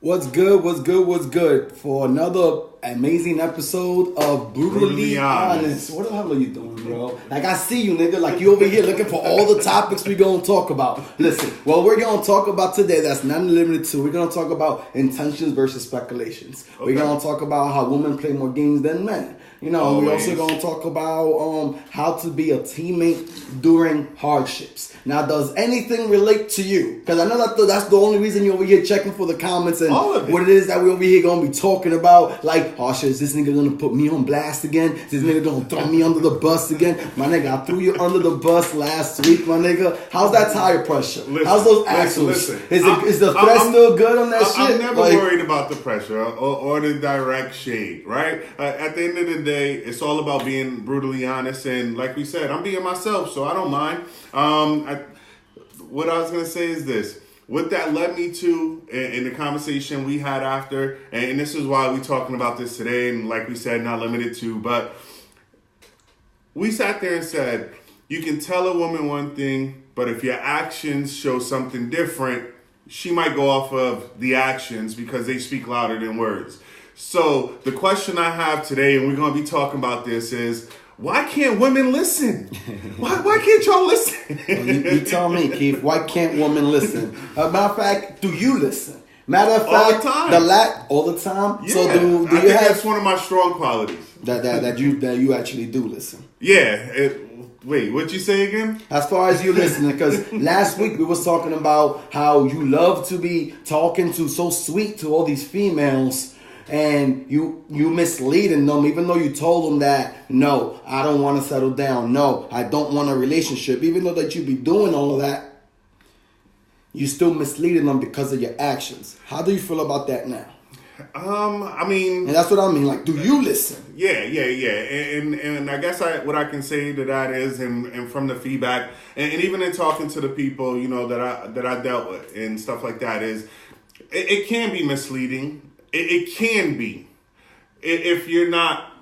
What's good? What's good? What's good? For another amazing episode of Brutally Honest. What the hell are you doing, bro? Like, I see you, nigga. Like, you over here looking for all the topics we're going to talk about. Listen, what we're going to talk about today, that's not limited to, we're going to talk about intentions versus speculations. Okay. We're going to talk about how women play more games than men. You know, we're also going to talk about how to be a teammate during hardships. Now, does anything relate to you? Because I know that's the only reason you're over here checking for the comments and what it is that we're over here going to be talking about. Like, oh shit, is this nigga going to put me on blast again? Is this nigga going to throw me under the bus again? My nigga, I threw you under the bus last week, my nigga. How's that tire pressure? How's those axles? Is the thread still good on that shit? I'm never worried about the pressure or the direct shade, right? At the end of the day, it's all about being brutally honest, and like we said, I'm being myself, so I don't mind. What I was gonna say is this: what that led me to in the conversation we had after, and this is why we're talking about this today, and like we said, not limited to, but we sat there and said, you can tell a woman one thing, but if your actions show something different, she might go off of the actions because they speak louder than words. So the question I have today, and we're going to be talking about this, is why can't women listen? Why can't y'all listen? You tell me, Keith. Why can't women listen? Matter of fact, do you listen? Matter of fact, all the time. All the time. Yeah, so do I you think have that's one of my strong qualities. That you actually do listen? Yeah. Wait, what'd you say again? As far as you listening, because last week we was talking about how you love to be talking to so sweet to all these females. And you misleading them, even though you told them that, no, I don't want to settle down. No, I don't want a relationship. Even though that you be doing all of that, you still misleading them because of your actions. How do you feel about that now? I mean... And that's what I mean. Like, do you listen? Yeah. And I guess what I can say to that is, and from the feedback, and even in talking to the people, you know, that I dealt with and stuff like that, is it can be misleading. It can be if you're not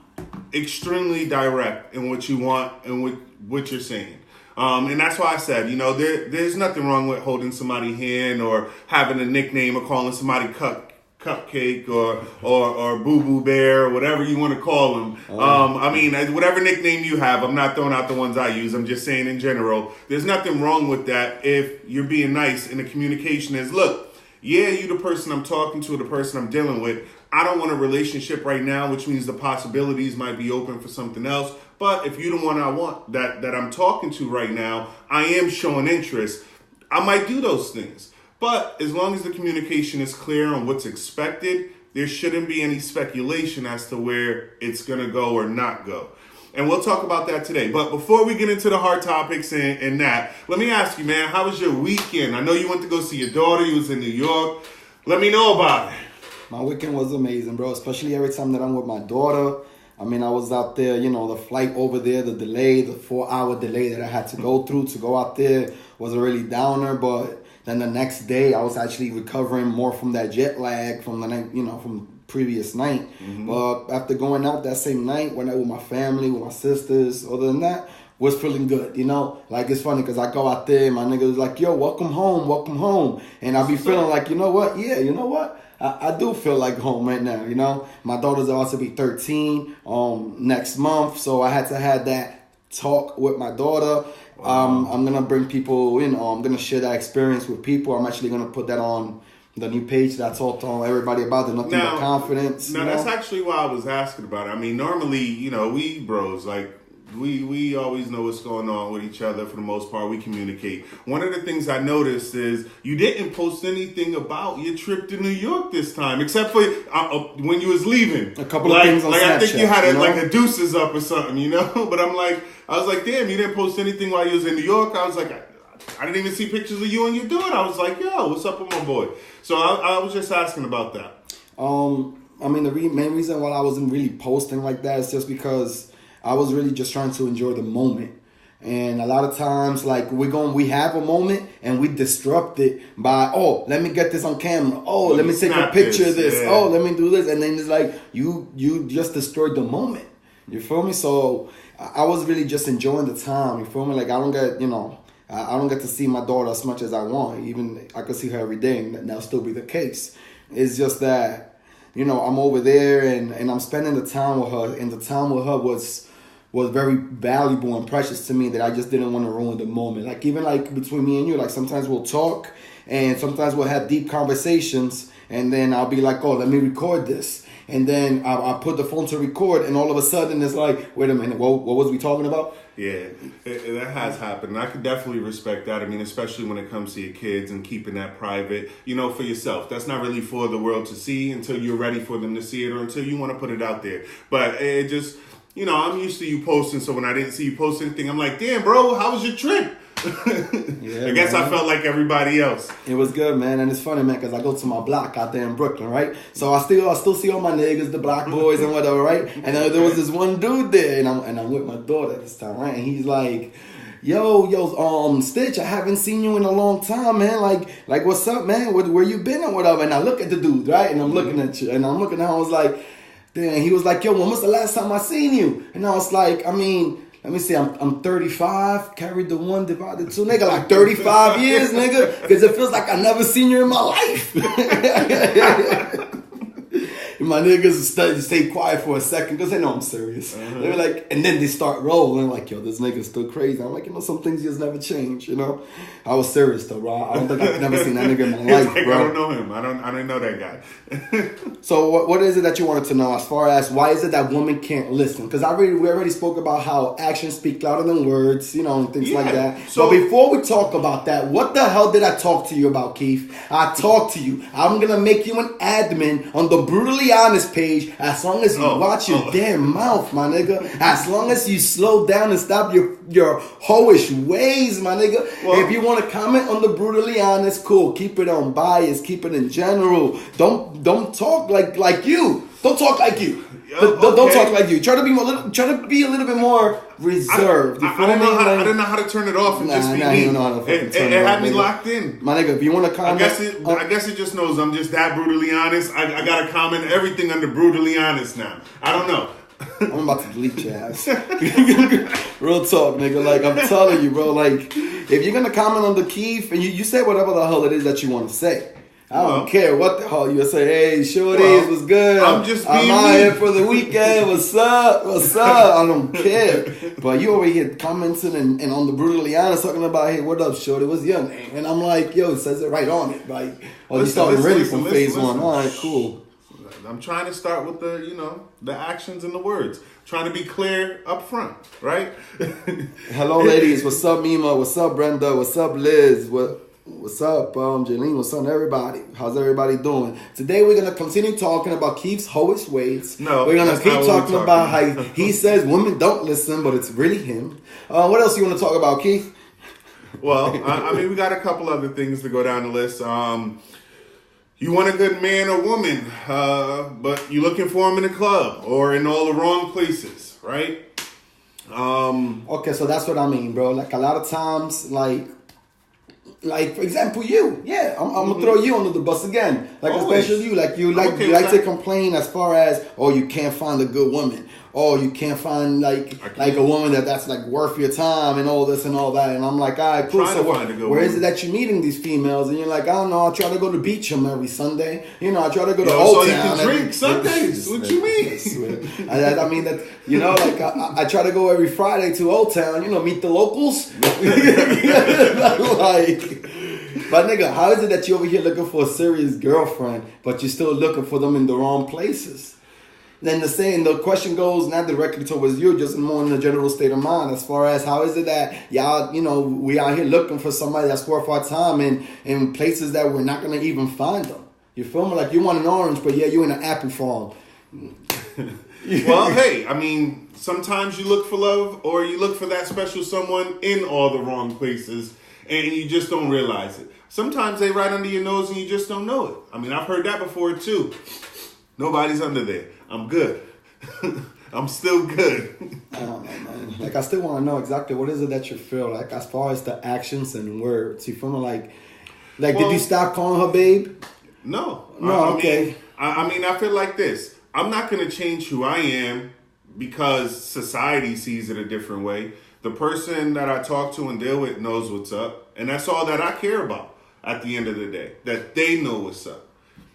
extremely direct in what you want and what you're saying. And that's why I said, you know, there's nothing wrong with holding somebody's hand or having a nickname or calling somebody cupcake or boo boo bear or whatever you want to call them. I mean, whatever nickname you have, I'm not throwing out the ones I use. I'm just saying in general, there's nothing wrong with that if you're being nice and the communication is, look, yeah, you the person I'm talking to, the person I'm dealing with. I don't want a relationship right now, which means the possibilities might be open for something else. But if you're the one I want that I'm talking to right now, I am showing interest. I might do those things. But as long as the communication is clear on what's expected, there shouldn't be any speculation as to where it's going to go or not go. And we'll talk about that today. But before we get into the hard topics and that, let me ask you, man, how was your weekend? I know you went to go see your daughter. You was in New York. Let me know about it. My weekend was amazing, bro, especially every time that I'm with my daughter. I mean, I was out there, you know, the flight over there, the 4-hour delay that I had to go through to go out there was a really downer. But then the next day, I was actually recovering more from that jet lag from the night, you know, from previous night. Mm-hmm. But after going out that same night, went out with my family, with my sisters, other than that, was feeling good, you know? Like, it's funny because I go out there and my nigga was like, yo, welcome home. And I be feeling like, you know what? Yeah, you know what? I do feel like home right now, you know? My daughter's about to be 13 next month, so I had to have that talk with my daughter. I'm going to bring people, you know, I'm going to share that experience with people. I'm actually going to put that on the new page that I talked to everybody about, the Nothing But Confidence. Now, that's actually why I was asking about it. I mean, normally, you know, we bros, like, we always know what's going on with each other for the most part. We communicate. One of the things I noticed is you didn't post anything about your trip to New York this time, except for when you was leaving. A couple of things on Snapchat. I think you had like a deuces up or something, you know? But I was like, damn, you didn't post anything while you was in New York. I was like, I didn't even see pictures of you and your daughter. I was like, yo, what's up with my boy? So I was just asking about that. I mean, the main reason why I wasn't really posting like that is just because I was really just trying to enjoy the moment. And a lot of times, like, we have a moment and we disrupt it by, oh, let me get this on camera. Oh, let me take a picture of this. Yeah. Oh, let me do this. And then it's like, you just destroyed the moment. You feel me? So I was really just enjoying the time. You feel me? Like, I don't get, you know, I don't get to see my daughter as much as I want. Even I could see her every day, and that'll still be the case. It's just that, I'm over there and I'm spending the time with her, and the time with her was very valuable and precious to me that I just didn't want to ruin the moment. Like, even like between me and you, like sometimes we'll talk and sometimes we'll have deep conversations, and then I'll be like, oh, let me record this. And then I put the phone to record, and all of a sudden it's like, wait a minute, what was we talking about? Yeah, that has happened. And I could definitely respect that. I mean, especially when it comes to your kids and keeping that private, for yourself. That's not really for the world to see until you're ready for them to see it, or until you want to put it out there. But it just, I'm used to you posting, so when I didn't see you post anything, I'm like, damn, bro, how was your trip? Yeah, I guess, man. I felt like everybody else. It was good, man, and it's funny, man, because I go to my block out there in Brooklyn, right? So I still see all my niggas, the block boys and whatever, right? And there was this one dude there, and I'm with my daughter this time, right? And he's like, yo, Stitch, I haven't seen you in a long time, man. Like, what's up, man? Where you been or whatever? And I look at the dude, right? And I'm looking at you, and I'm looking at him. I was like, damn. He was like, yo, when was the last time I seen you? And I was like, let me see, I'm 35, carried the 1, divided 2, nigga, like 35 years, nigga, because it feels like I never seen you in my life. My niggas stay quiet for a second because they know I'm serious. Uh-huh. They're like, and then they start rolling like, yo, this nigga's still crazy. I'm like, some things just never change, I was serious though, bro. I don't think I've never seen that nigga in my life, like, bro. I don't know him. I don't know that guy. So what is it that you wanted to know as far as why is it that women can't listen? Because we already spoke about how actions speak louder than words, and things like that. So, but before we talk about that, what the hell did I talk to you about, Keith? I talked to you. I'm going to make you an admin on the Brutally Honest page as long as you watch your damn mouth, my nigga. As long as you slow down and stop your hoish ways, my nigga. Well, if you want to comment on the Brutally Honest, cool. Keep it unbiased. Keep it in general. Don't talk like you. Don't talk like you. Don't talk like you. Try to be a little bit more reserved. I didn't know how to turn it off and just be me. You know how to fucking turn it had off, me nigga. Locked in. My nigga, if you want to comment, I guess it just knows I'm just that brutally honest. I gotta comment everything under brutally honest now. I don't know. I'm about to delete your ass. Real talk, nigga. Like, I'm telling you, bro. Like, if you're gonna comment on the Keith and you say whatever the hell it is that you want to say. I don't care what the hell you say. Hey, shorties, what's good? I'm out here for the weekend. What's up? I don't care. But you over here commenting and on the Brutally Honest talking about, hey, what up, shorty? What's your name? And I'm like, yo, it says it right on it. Like, you starting ready from phase one. All right, cool. I'm trying to start with the actions and the words. Trying to be clear up front, right? Hello, ladies. What's up, Mima? What's up, Brenda? What's up, Liz? What's up, Jalene? What's up, everybody? How's everybody doing? Today we're gonna continue talking about Keith's hoish ways. No, we're gonna keep talking about how he says women don't listen, but it's really him. What else you want to talk about, Keith? Well, we got a couple other things to go down the list. You want a good man or woman, but you're looking for him in a club or in all the wrong places, right? Okay, so that's what I mean, bro. Like, a lot of times, like for example, you. Yeah, I'm gonna throw you under the bus again. Like, always. Especially you. You like to complain as far as, you can't find a good woman. You can't find like a woman that's like worth your time and all this and all that. And I'm like, all right, cool. So where is it that you're meeting these females? And you're like, I don't know. I try to go to Beacham every Sunday. I try to go to Old Town. So you can drink Sundays. What you mean? I mean that. Like I try to go every Friday to Old Town. Meet the locals. But nigga, how is it that you over here looking for a serious girlfriend, but you're still looking for them in the wrong places? Then the question goes not directly towards you, just more in the general state of mind. As far as how is it that y'all, we out here looking for somebody that's worth our time in places that we're not gonna even find them. You feel me? Like, you want an orange, but you in an apple farm. Well, hey, sometimes you look for love or you look for that special someone in all the wrong places and you just don't realize it. Sometimes they right under your nose and you just don't know it. I've heard that before too. Nobody's under there. I'm good. I'm still good. I don't know, man. Like, I still want to know exactly what is it that you feel like as far as the actions and words. You feel me? Like, did you stop calling her babe? No. Okay. I feel like this. I'm not going to change who I am because society sees it a different way. The person that I talk to and deal with knows what's up. And that's all that I care about at the end of the day. That they know what's up.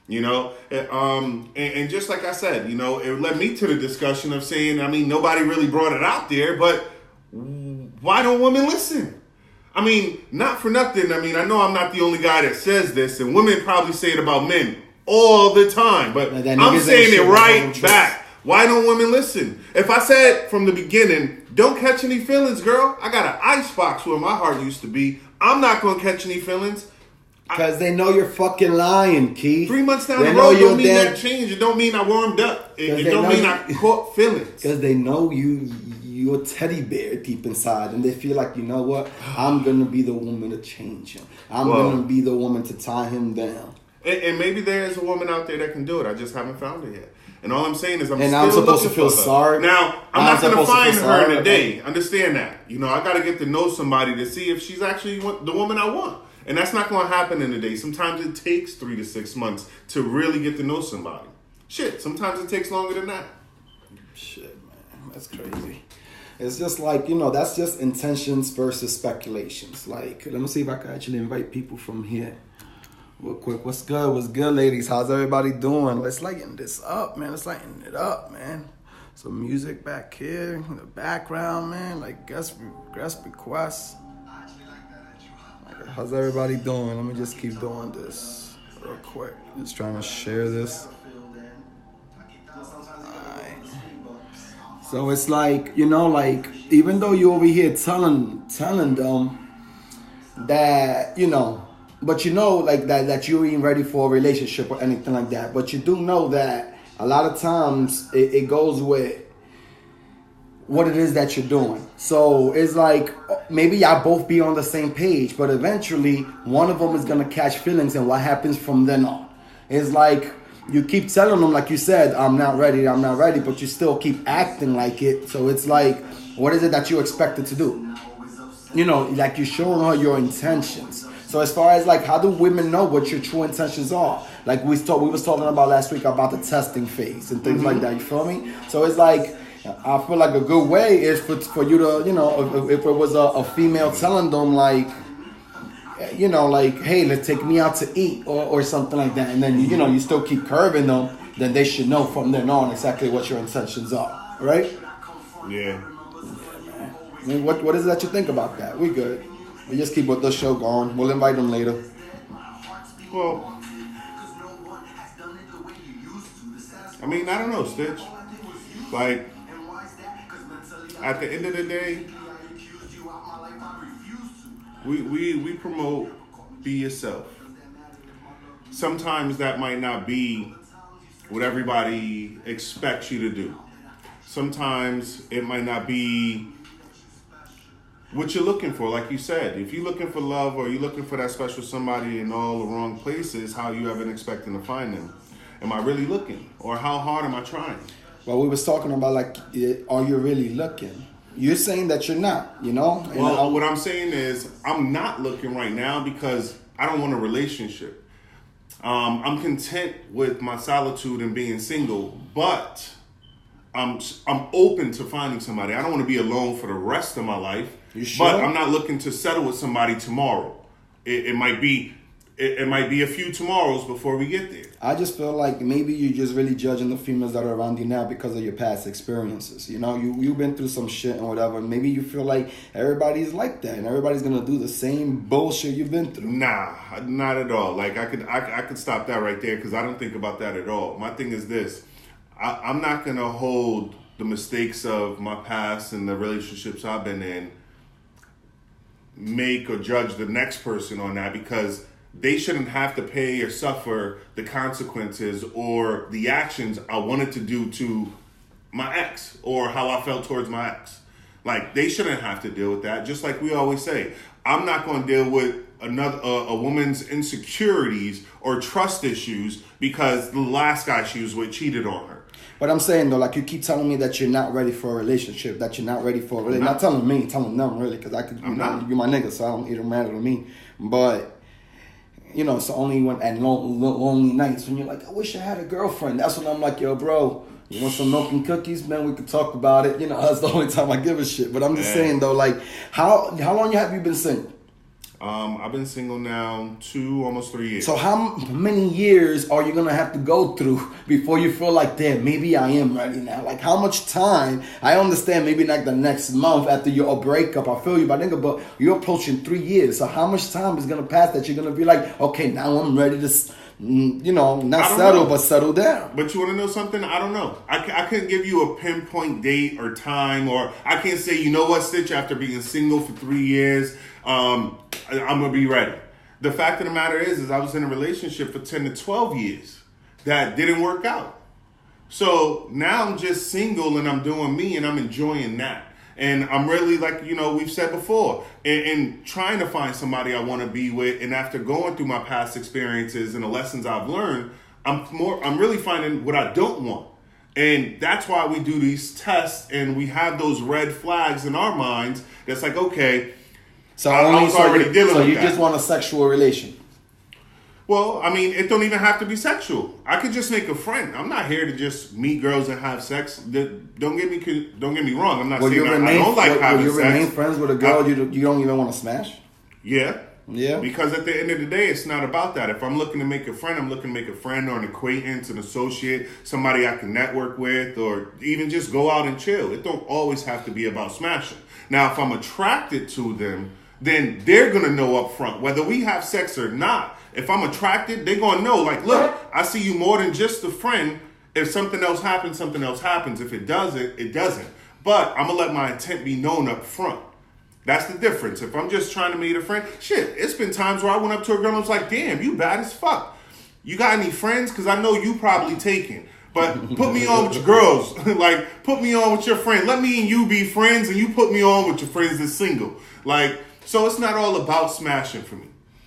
You know? And just like I said, you know, it led me to the discussion of saying, I mean, nobody really brought it out there, but why don't women listen? I mean, not for nothing. I mean, I know I'm not the only guy that says this, and women probably say it about men all the time, but I'm saying it right back. Why don't women listen? If I said from the beginning, don't catch any feelings, girl. I got an icebox where my heart used to be. I'm not going to catch any feelings. Because they know you're fucking lying, Keith. 3 months down the road don't mean that changed. It don't mean I warmed up. It don't mean I caught feelings. Because they know you're a teddy bear deep inside. And they feel like, you know what? I'm going to be the woman to change him. I'm going to be the woman to tie him down. And maybe there's a woman out there that can do it. I just haven't found her yet. And all I'm saying is I'm supposed to feel sorry. Now, I'm not going to find her in a day. Understand that. You know, I got to get to know somebody to see if she's actually the woman I want. And that's not going to happen in a day. Sometimes it takes 3 to 6 months to really get to know somebody. Shit, sometimes it takes longer than that. Shit, man. That's crazy. It's just like, you know, that's just intentions versus speculations. Like, let me see if I can actually invite people from here. Real quick, what's good? What's good, ladies? How's everybody doing? Let's lighten this up, man. Let's lighten it up, man. Some music back here in the background, man. Like guest requests. Like, how's everybody doing? Let me just keep doing this real quick. Just trying to share this. Alright. So it's like, you know, like even though you over here telling them that, you know. But you know, like that you ain't ready for a relationship or anything like that. But you do know that a lot of times it goes with what it is that you're doing. So it's like maybe y'all both be on the same page, but eventually one of them is gonna catch feelings, and what happens from then on? It's like you keep telling them, like you said, I'm not ready, but you still keep acting like it. So it's like, what is it that you expected to do? You know, like you're showing her your intentions. So as far as like, how do women know what your true intentions are? Like we was talking about last week about the testing phase and things like that. You feel me? So it's like, I feel like a good way is for you to, you know, if it was a female telling them like, you know, like, hey, let's take me out to eat or something like that. And then, you know, you still keep curving them, then they should know from then on exactly what your intentions are. Right? Yeah. I mean, what is it that you think about that? We good. We just keep with the show going. We'll invite them later. Well, I mean, I don't know, Stitch. Like, at the end of the day, we promote be yourself. Sometimes that might not be what everybody expects you to do. Sometimes it might not be what you're looking for. Like you said, if you're looking for love or you're looking for that special somebody in all the wrong places, how you ever expecting to find them? Am I really looking? Or how hard am I trying? Well, we was talking about like, are you really looking? You're saying that you're not, you know? Well, what I'm saying is I'm not looking right now because I don't want a relationship. I'm content with my solitude and being single, but I'm open to finding somebody. I don't want to be alone for the rest of my life. You sure? But I'm not looking to settle with somebody tomorrow. It might be a few tomorrows before we get there. I just feel like maybe you're just really judging the females that are around you now because of your past experiences. You know, you've been through some shit and whatever. Maybe you feel like everybody's like that and everybody's gonna do the same bullshit you've been through. Nah, not at all. Like I could stop that right there because I don't think about that at all. My thing is this: I'm not gonna hold the mistakes of my past and the relationships I've been in make or judge the next person on that, because they shouldn't have to pay or suffer the consequences or the actions I wanted to do to my ex or how I felt towards my ex. Like, they shouldn't have to deal with that. Just like we always say, I'm not going to deal with a woman's insecurities or trust issues because the last guy she was with cheated on her. But I'm saying, though, like, you keep telling me that you're not ready for a relationship, that you're not ready for a relationship. Not telling me, telling them, really, because you're my nigga, so it don't matter to me. But, you know, it's only when at lonely nights when you're like, I wish I had a girlfriend. That's when I'm like, yo, bro, You want some milk and cookies, man? We could talk about it. You know, that's the only time I give a shit. But I'm just saying though, like, how long have you been single? I've been single now almost 3 years. So how many years are you going to have to go through before you feel like, damn, maybe I am ready now? Like, how much time? I understand maybe like the next month after your breakup, I feel you, but I think about you're approaching 3 years. So how much time is going to pass that you're going to be like, okay, now I'm ready to, you know, not settle, but settle down? But you want to know something? I don't know. I couldn't give you a pinpoint date or time, or I can't say, you know what, Stitch, after being single for 3 years, I'm going to be ready. The fact of the matter is I was in a relationship for 10 to 12 years that didn't work out. So now I'm just single and I'm doing me and I'm enjoying that. And I'm really, like, you know, we've said before, and trying to find somebody I want to be with. And after going through my past experiences and the lessons I've learned, I'm really finding what I don't want. And that's why we do these tests and we have those red flags in our minds. That's like, okay, so you just want a sexual relation? Well, I mean, it don't even have to be sexual. I could just make a friend. I'm not here to just meet girls and have sex. Don't get me wrong. I'm not saying I don't like having sex. Will you remain friends with a girl you don't even want to smash? Yeah. Yeah. Because at the end of the day, it's not about that. If I'm looking to make a friend, I'm looking to make a friend or an acquaintance, an associate, somebody I can network with, or even just go out and chill. It don't always have to be about smashing. Now, if I'm attracted to them, then they're going to know up front, whether we have sex or not. If I'm attracted, they're going to know, like, look, I see you more than just a friend. If something else happens, something else happens. If it doesn't, it doesn't. But I'm going to let my intent be known up front. That's the difference. If I'm just trying to meet a friend, shit, it's been times where I went up to a girl and was like, damn, you bad as fuck. You got any friends? Because I know you probably taken. But put me on with your girls. Like, put me on with your friends. Let me and you be friends, and you put me on with your friends that's single. Like, so it's not all about smashing for me.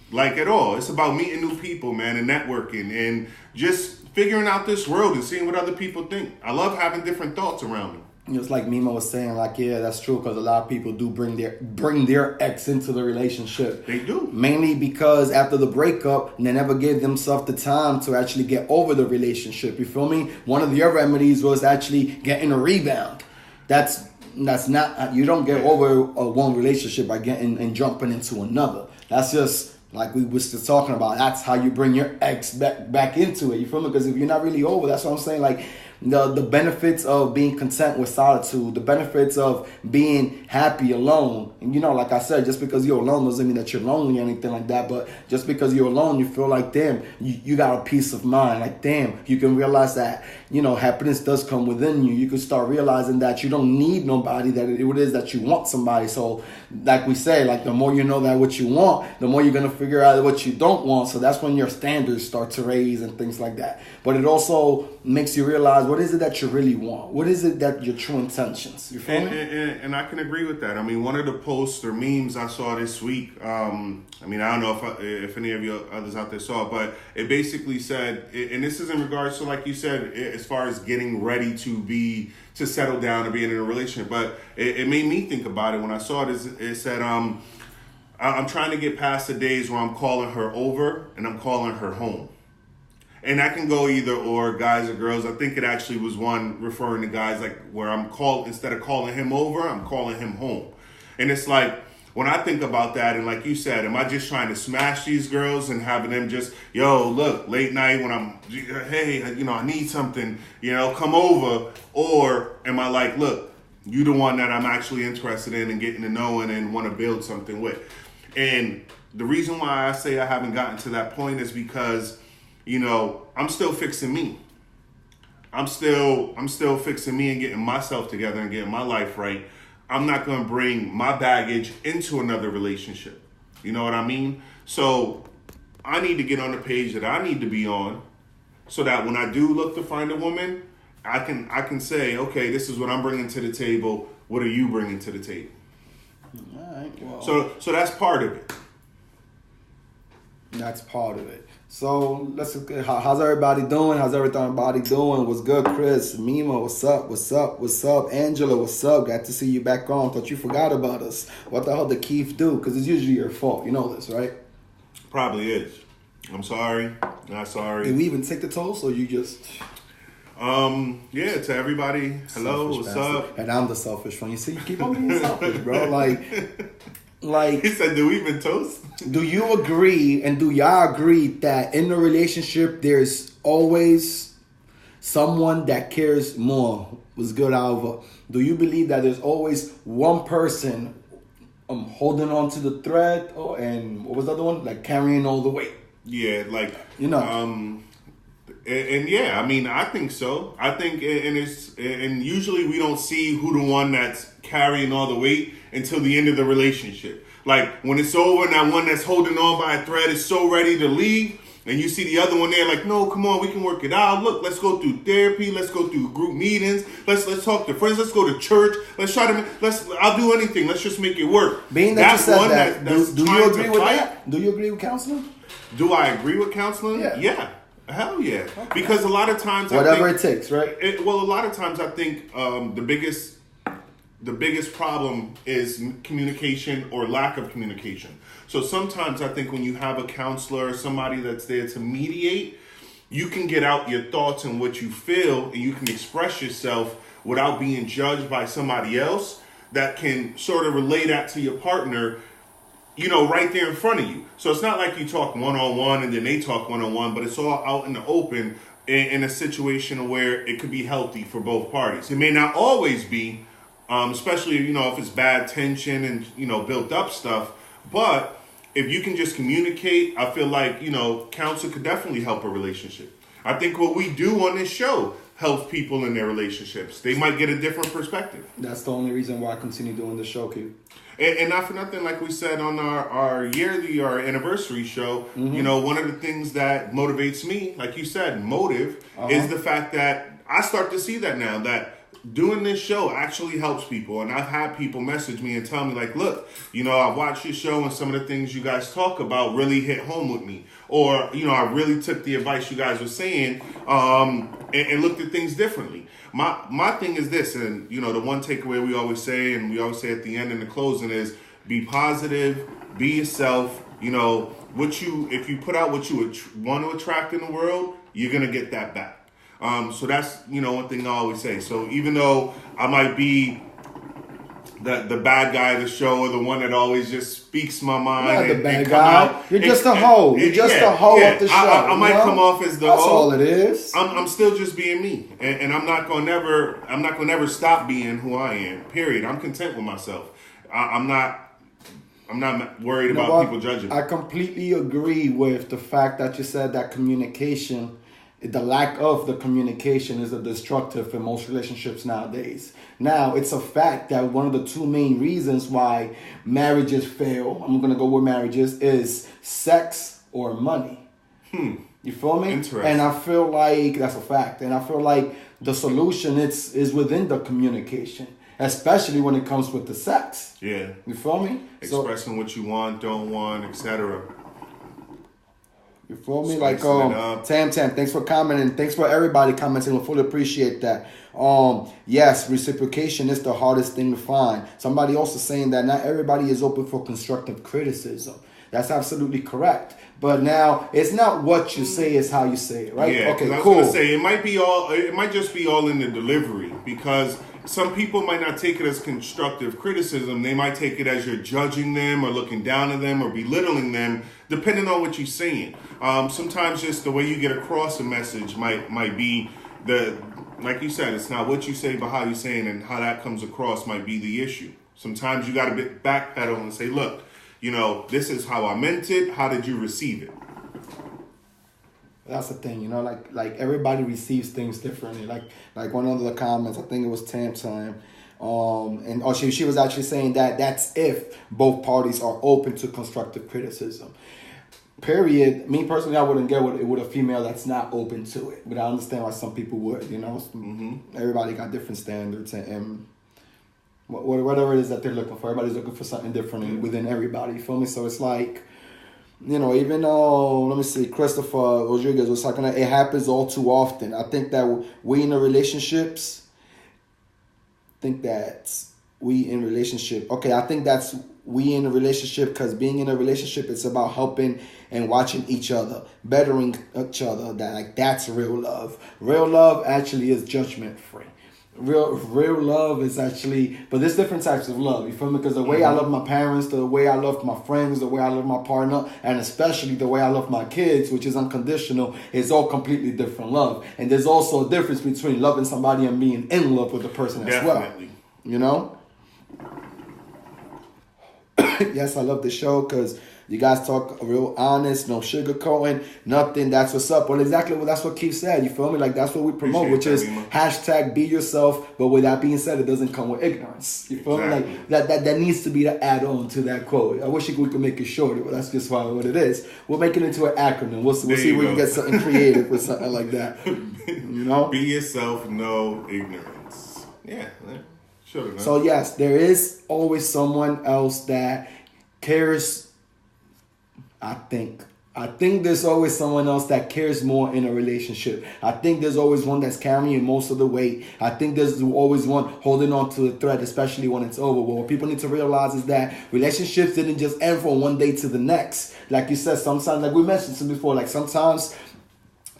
Like, at all. It's about meeting new people, man, and networking, and just figuring out this world and seeing what other people think. I love having different thoughts around me. It's like Mimo was saying, like, yeah, that's true, because a lot of people do bring their ex into the relationship. They do. Mainly because after the breakup, they never gave themselves the time to actually get over the relationship. You feel me? One of their remedies was actually getting a rebound. That's not, you don't get over one relationship by getting and jumping into another. That's just, like we was just talking about, that's how you bring your ex back into it. You feel me? Because if you're not really over, that's what I'm saying. Like, the benefits of being content with solitude, the benefits of being happy alone. And, you know, like I said, just because you're alone doesn't mean that you're lonely or anything like that. But just because you're alone, you feel like, damn, you got a peace of mind. Like, damn, you can realize that, you know, happiness does come within you. You can start realizing that you don't need nobody, that it is that you want somebody. So, like we say, like, the more you know that what you want, the more you're going to figure out what you don't want. So that's when your standards start to raise and things like that. But it also makes you realize, what is it that you really want? What is it that your true intentions? You feel me? And I can agree with that. I mean, one of the posts or memes I saw this week, I mean, I don't know if any of you others out there saw it, but it basically said, and this is in regards to, like you said, as far as getting ready to settle down and being in a relationship, but it made me think about it when I saw it. It said, I'm trying to get past the days where I'm calling her over and I'm calling her home. And that can go either or, guys or girls. I think it actually was one referring to guys, like, where instead of calling him over, I'm calling him home. And it's like, when I think about that, and like you said, am I just trying to smash these girls and having them just, yo, look, late night when I'm, hey, you know, I need something, you know, come over? Or am I like, look, you the one that I'm actually interested in and getting to know and want to build something with? And the reason why I say I haven't gotten to that point is because, you know, I'm still fixing me. I'm still fixing me and getting myself together and getting my life right. I'm not going to bring my baggage into another relationship. You know what I mean? So I need to get on the page that I need to be on, so that when I do look to find a woman, I can say, okay, this is what I'm bringing to the table. What are you bringing to the table? All right. Well, so that's part of it. That's part of it. So how's everybody doing? How's everybody doing? What's good, Chris? Mima, what's up? What's up? What's up? Angela, what's up? Got to see you back on. Thought you forgot about us. What the hell did Keith do? Because it's usually your fault. You know this, right? Probably is. I'm sorry. Not sorry. Did we even take the toast, or you just... Yeah, to everybody, hello, Selfish what's bastard. up? And I'm the selfish one. You see, you keep on being selfish, bro. Like, He said, do we even toast? do you agree and do y'all agree that in a relationship there's always someone that cares more? Was good, Alva. Do you believe that there's always one person holding on to the thread, and what was the other one? Like carrying all the weight. Yeah, like You know. And yeah, I mean, I think so. I think, and usually we don't see who the one that's carrying all the weight until the end of the relationship. Like when it's over, and that one that's holding on by a thread is so ready to leave, and you see the other one there, like, no, come on, we can work it out. Look, let's go through therapy. Let's go through group meetings. Let's talk to friends. Let's go to church. I'll do anything. Let's just make it work. Being that you said that, do you agree with fight. that? Do you agree with counseling? Do I agree with counseling? Yeah. Hell yeah. Okay. Because a lot of times, whatever it takes, right? A lot of times I think the biggest problem is communication or lack of communication. So sometimes I think when you have a counselor or somebody that's there to mediate, you can get out your thoughts and what you feel, and you can express yourself without being judged by somebody else that can sort of relay that to your partner, right there in front of you. So it's not like you talk one-on-one and then they talk one-on-one, but it's all out in the open in a situation where it could be healthy for both parties. It may not always be, especially, if it's bad tension and, built up stuff. But if you can just communicate, I feel like, counsel could definitely help a relationship. I think what we do on this show helps people in their relationships. They might get a different perspective. That's the only reason why I continue doing the show, Q. And not for nothing, like we said on our yearly or anniversary show, one of the things that motivates me, like you said, is the fact that I start to see that now, that doing this show actually helps people. And I've had people message me and tell me, like, look, I watched your show and some of the things you guys talk about really hit home with me. Or, I really took the advice you guys were saying and looked at things differently. My thing is this, and, the one takeaway we always say, and we always say at the end and the closing is, be positive, be yourself. If you put out what you want to attract in the world, you're going to get that back. So that's, one thing I always say. So even though I might be the bad guy of the show or the one that always just speaks my mind. Not the bad guy. You're just a hoe. You're just a hoe of the show. I might come off as the hoe. That's all it is. I'm still just being me. And I'm not gonna never stop being who I am. Period. I'm content with myself. I'm not worried about people judging me. I completely agree with the fact that you said that communication, the lack of the communication is a destructive in most relationships nowadays. Now, it's a fact that one of the two main reasons why marriages fail, I'm going to go with marriages, is sex or money. You feel me? Interesting. And I feel like that's a fact. And I feel like the solution is within the communication, especially when it comes with the sex. Yeah. You feel me? Expressing what you want, don't want, etc. You feel me? Spicing Tam, thanks for commenting. Thanks for everybody commenting. We fully appreciate that. Yes, reciprocation is the hardest thing to find. Somebody also saying that not everybody is open for constructive criticism. That's absolutely correct. But now it's not what you say, it's how you say it, right? Yeah, okay, I was cool. gonna say it might just be all in the delivery, because some people might not take it as constructive criticism. They might take it as you're judging them or looking down on them or belittling them, depending on what you're saying. Sometimes just the way you get across a message might be like you said, it's not what you say, but how you're saying, and how that comes across might be the issue. Sometimes you got to backpedal and say, look, this is how I meant it. How did you receive it? That's the thing, like everybody receives things differently. Like one of the comments, I think it was Tam time. She was actually saying that that's if both parties are open to constructive criticism. Period. Me personally, I wouldn't get with a female that's not open to it, but I understand why some people would. Everybody got different standards and whatever it is that they're looking for. Everybody's looking for something different within everybody. You feel me? So it's like, even though, let me see, Christopher Rodriguez was talking, it happens all too often. I think that we in relationships, I think that's we in a relationship, because being in a relationship, it's about helping and watching each other, bettering each other. That's real love. Real love actually is judgment free. Real love is actually, but there's different types of love. You feel me? Because the way I love my parents, the way I love my friends, the way I love my partner, and especially the way I love my kids, which is unconditional, is all completely different love. And there's also a difference between loving somebody and being in love with the person as well. You know? Yes, I love the show because you guys talk real honest, no sugarcoating, nothing. That's what's up. Well, exactly. That's what Keith said. You feel me? Like, that's what we promote, which is hashtag be yourself. But with that being said, it doesn't come with ignorance. You feel me? Like, that needs to be the add-on to that quote. I wish we could make it shorter, but that's just what it is. We'll make it into an acronym. We'll see if we can get something creative or something like that. You know? Be yourself, no ignorance. Yeah. Sure. So, yes, there is always someone else that cares. I think there's always someone else that cares more in a relationship. I think there's always one that's carrying most of the weight. I think there's always one holding on to the thread, especially when it's over. But what people need to realize is that relationships didn't just end from one day to the next. Like you said, sometimes, like we mentioned before, like sometimes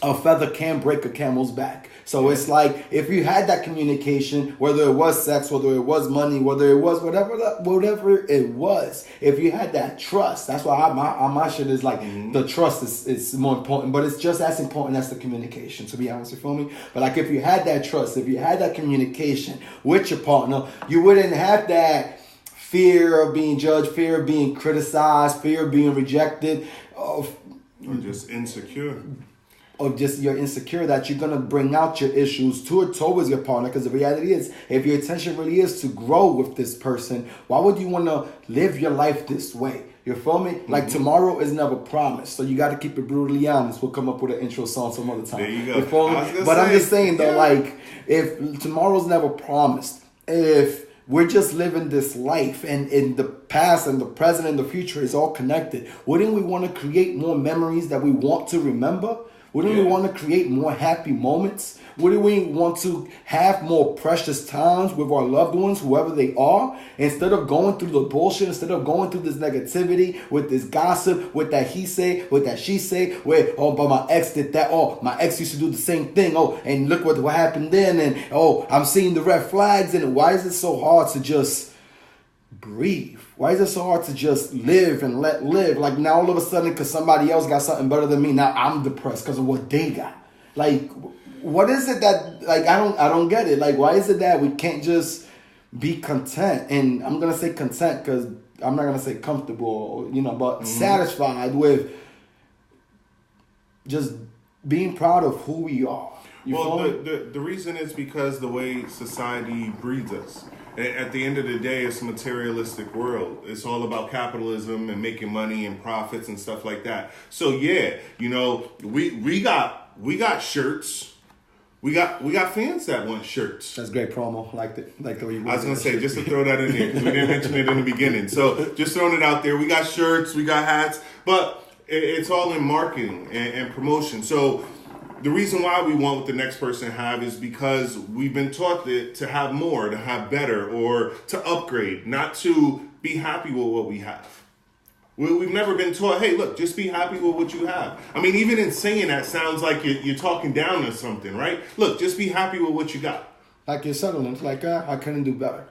a feather can break a camel's back. So it's like, if you had that communication, whether it was sex, whether it was money, whether it was whatever it was, if you had that trust, that's why my shit is like, the trust is more important, but it's just as important as the communication, to be honest, you feel me? But like, if you had that trust, if you had that communication with your partner, you wouldn't have that fear of being judged, fear of being criticized, fear of being rejected, or just insecure. Or just you're insecure that you're going to bring out your issues towards your partner. Because the reality is, if your intention really is to grow with this person, why would you want to live your life this way? You feel me? Like, tomorrow is never promised. So you got to keep it brutally honest. We'll come up with an intro song some other time. There you go. You feel me? But I'm just saying, though, like, if tomorrow's never promised, if we're just living this life and in the past and the present and the future is all connected, wouldn't we want to create more memories that we want to remember? Wouldn't we want to create more happy moments? Wouldn't we want to have more precious times with our loved ones, whoever they are, instead of going through the bullshit, instead of going through this negativity, with this gossip, with that he say, with that she say, where, oh, but my ex did that, oh, my ex used to do the same thing, oh, and look what happened then, and oh, I'm seeing the red flags, and why is it so hard to just breathe? Why is it so hard to just live and let live? Like, now all of a sudden, because somebody else got something better than me, now I'm depressed because of what they got. Like, what is it that, like, I don't get it. Like, why is it that we can't just be content? And I'm going to say content because I'm not going to say comfortable, but satisfied with just being proud of who we are. The reason is because the way society breeds us. At the end of the day, it's a materialistic world. It's all about capitalism and making money and profits and stuff like that. So yeah, we got shirts. We got fans that want shirts. That's great promo. Like the way you. I was gonna say, just to throw that in there because we didn't mention it in the beginning. So just throwing it out there. We got shirts, we got hats, but it's all in marketing and promotion. So the reason why we want what the next person have is because we've been taught to have more, to have better, or to upgrade, not to be happy with what we have. We've never been taught, hey, look, just be happy with what you have. I mean, even in saying that sounds like you're talking down to something, right? Look, just be happy with what you got. Like you're settling. It's like, I couldn't do better.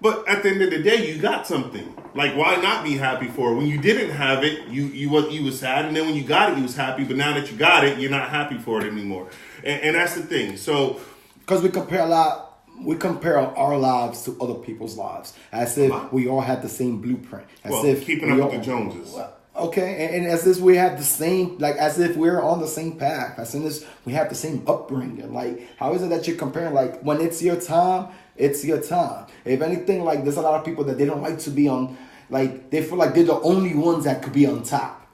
But at the end of the day, you got something. Like, why not be happy for it? When you didn't have it, you was sad, and then when you got it, you was happy. But now that you got it, you're not happy for it anymore. And that's the thing. So, because we compare our lives to other people's lives, as if we all have the same blueprint. As if keeping up with the Joneses. Okay, and as if we have the same, like, as if we're on the same path, as if we have the same upbringing. Like, how is it that you're comparing? Like, when it's your time, it's your time. If anything, like, there's a lot of people that they don't like to be on, like, they feel like they're the only ones that could be on top.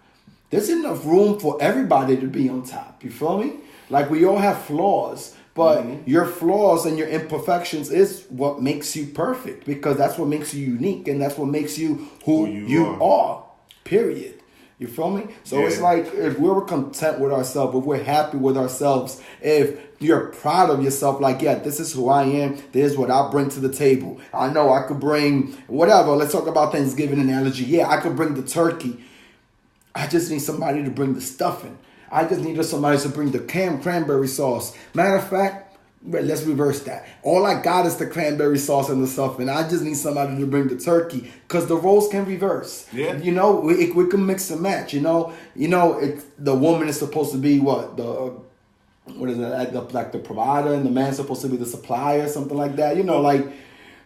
There's enough room for everybody to be on top. You feel me? Like, we all have flaws. But your flaws and your imperfections is what makes you perfect, because that's what makes you unique, and that's what makes you who you are. Period. You feel me? So it's like, if we're content with ourselves, if we're happy with ourselves, if You're proud of yourself. Like, yeah, this is who I am. This is what I bring to the table. I know I could bring whatever. Let's talk about Thanksgiving analogy. Yeah, I could bring the turkey. I just need somebody to bring the stuffing. I just need somebody to bring the cranberry sauce. Matter of fact, let's reverse that. All I got is the cranberry sauce and the stuffing. I just need somebody to bring the turkey, because the roles can reverse. Yeah. You know, we can mix and match. The woman is supposed to be what like the provider, and the man's supposed to be the supplier, something like that. Like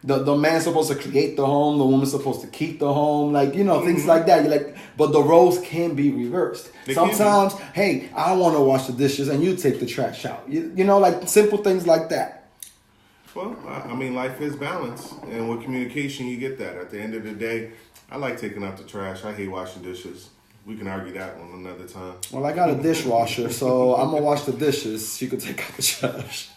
the man's supposed to create the home, the woman's supposed to keep the home, things like that. You're like, but the roles can be reversed. Sometimes, hey, I want to wash the dishes and you take the trash out. Like simple things like that. Well, I mean, life is balance, and with communication, you get that. At the end of the day, I like taking out the trash. I hate washing dishes. We can argue that one another time. Well, I got a dishwasher, so I'm going to wash the dishes. She could take out the trash.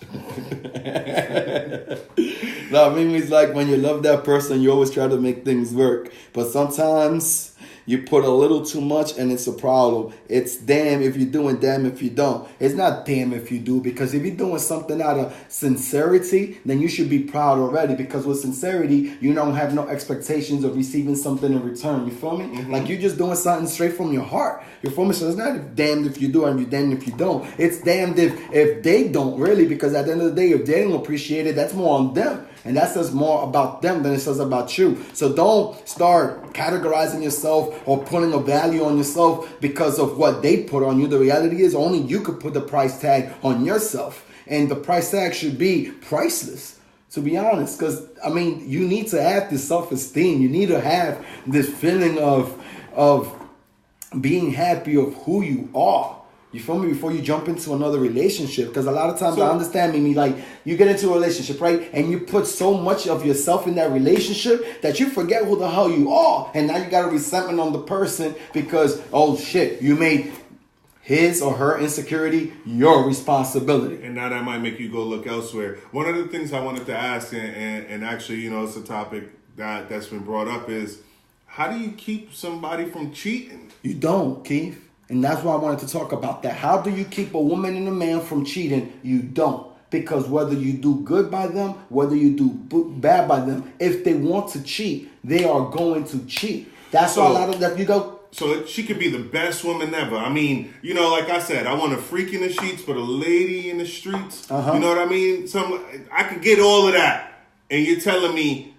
No, I mean, it's like when you love that person, you always try to make things work. But sometimes you put a little too much and it's a problem. It's damn if you do and damn if you don't. It's not damn if you do, because if you're doing something out of sincerity, then you should be proud already, because with sincerity, you don't have no expectations of receiving something in return. You feel me? Mm-hmm. Like you're just doing something straight from your heart. You feel me? So it's not damned if you do and you're damned if you don't. It's damned if they don't, really, because at the end of the day, if they don't appreciate it, that's more on them. And that says more about them than it says about you. So don't start categorizing yourself or putting a value on yourself because of what they put on you. The reality is only you could put the price tag on yourself. And the price tag should be priceless, to be honest. Because, I mean, you need to have this self-esteem. You need to have this feeling of being happy of who you are. You feel me? Before you jump into another relationship. Because a lot of times, I understand me, like, you get into a relationship, right? And you put so much of yourself in that relationship that you forget who the hell you are. And now you got a resentment on the person because, oh shit, you made his or her insecurity your responsibility. And now that might make you go look elsewhere. One of the things I wanted to ask, and actually, it's a topic that's been brought up, is how do you keep somebody from cheating? You don't, Keith. And that's why I wanted to talk about that. How do you keep a woman and a man from cheating? You don't. Because whether you do good by them, whether you do bad by them, if they want to cheat, they are going to cheat. That's why a lot of that you go. So she could be the best woman ever. I mean, like I said, I want a freak in the sheets, but a lady in the streets. Uh-huh. You know what I mean? I could get all of that. And you're telling me,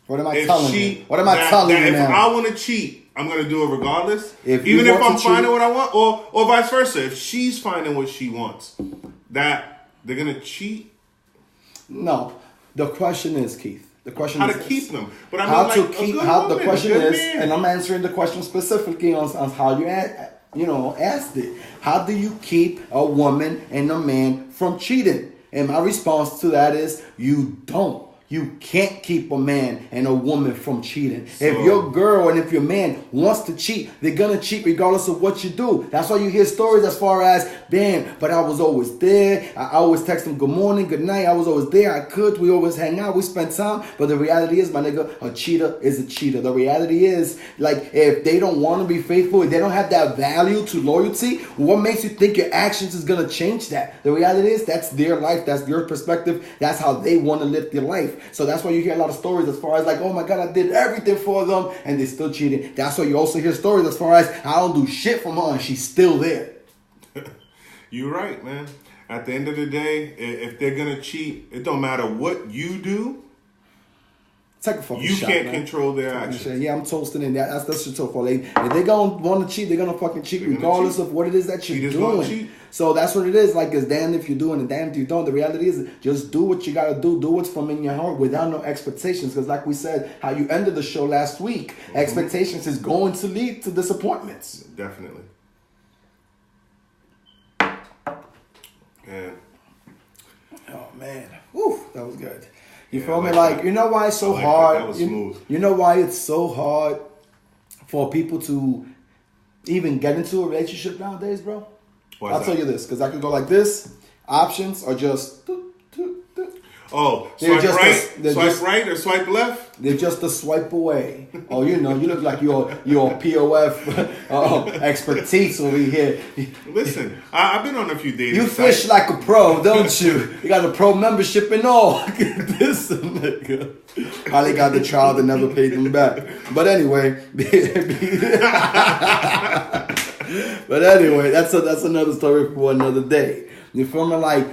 what am I telling you? What am I telling you now? If I want to cheat, I'm going to do it regardless. Even if I'm finding what I want, or vice versa. If she's finding what she wants, that they're going to cheat? No. The question is, Keith. The question is how to keep them. But I mean, how to keep how the question is, and I'm answering the question specifically on how you asked it. How do you keep a woman and a man from cheating? And my response to that is, you don't. You can't keep a man and a woman from cheating. So, if your girl and if your man wants to cheat, they're going to cheat regardless of what you do. That's why you hear stories as far as, damn, but I was always there. I always text them good morning, good night. I was always there. I could. We always hang out. We spend time. But the reality is, my nigga, a cheater is a cheater. The reality is, like, if they don't want to be faithful, if they don't have that value to loyalty, what makes you think your actions is going to change that? The reality is, that's their life. That's their perspective. That's how they want to live their life. So that's why you hear a lot of stories as far as like, oh my God, I did everything for them and they still cheated. That's why you also hear stories as far as I don't do shit for her and she's still there. You're right, man. At the end of the day, if they're going to cheat, it don't matter what you do. Take a fucking you shot, can't man. Control their actions. Yeah, I'm toasting in that. That's your so far. If they're going to want to cheat, they're going to fucking cheat regardless of what it is that you're doing. So that's what it is. Like, it's damned if you do and damned if you don't. The reality is just do what you got to do. Do what's from in your heart without no expectations. Because like we said, how you ended the show last week, expectations is going to lead to disappointments. Definitely. Man. Oh, man. Whew, that was good. You feel me? Like, you know why it's so hard? That was smooth. You know why it's so hard for people to even get into a relationship nowadays, bro? I'll tell you this, because I could go like this. Options are just... Oh, They're swipe just right, swipe right, or swipe left. They're just a swipe away. Oh, you look like your POF expertise over here. Listen, I've been on a few dating You sites. fish like a pro, don't you? You got a pro membership and all. This nigga. Probably got the child and never paid them back. But anyway. That's another story for another day. You feel me? Like,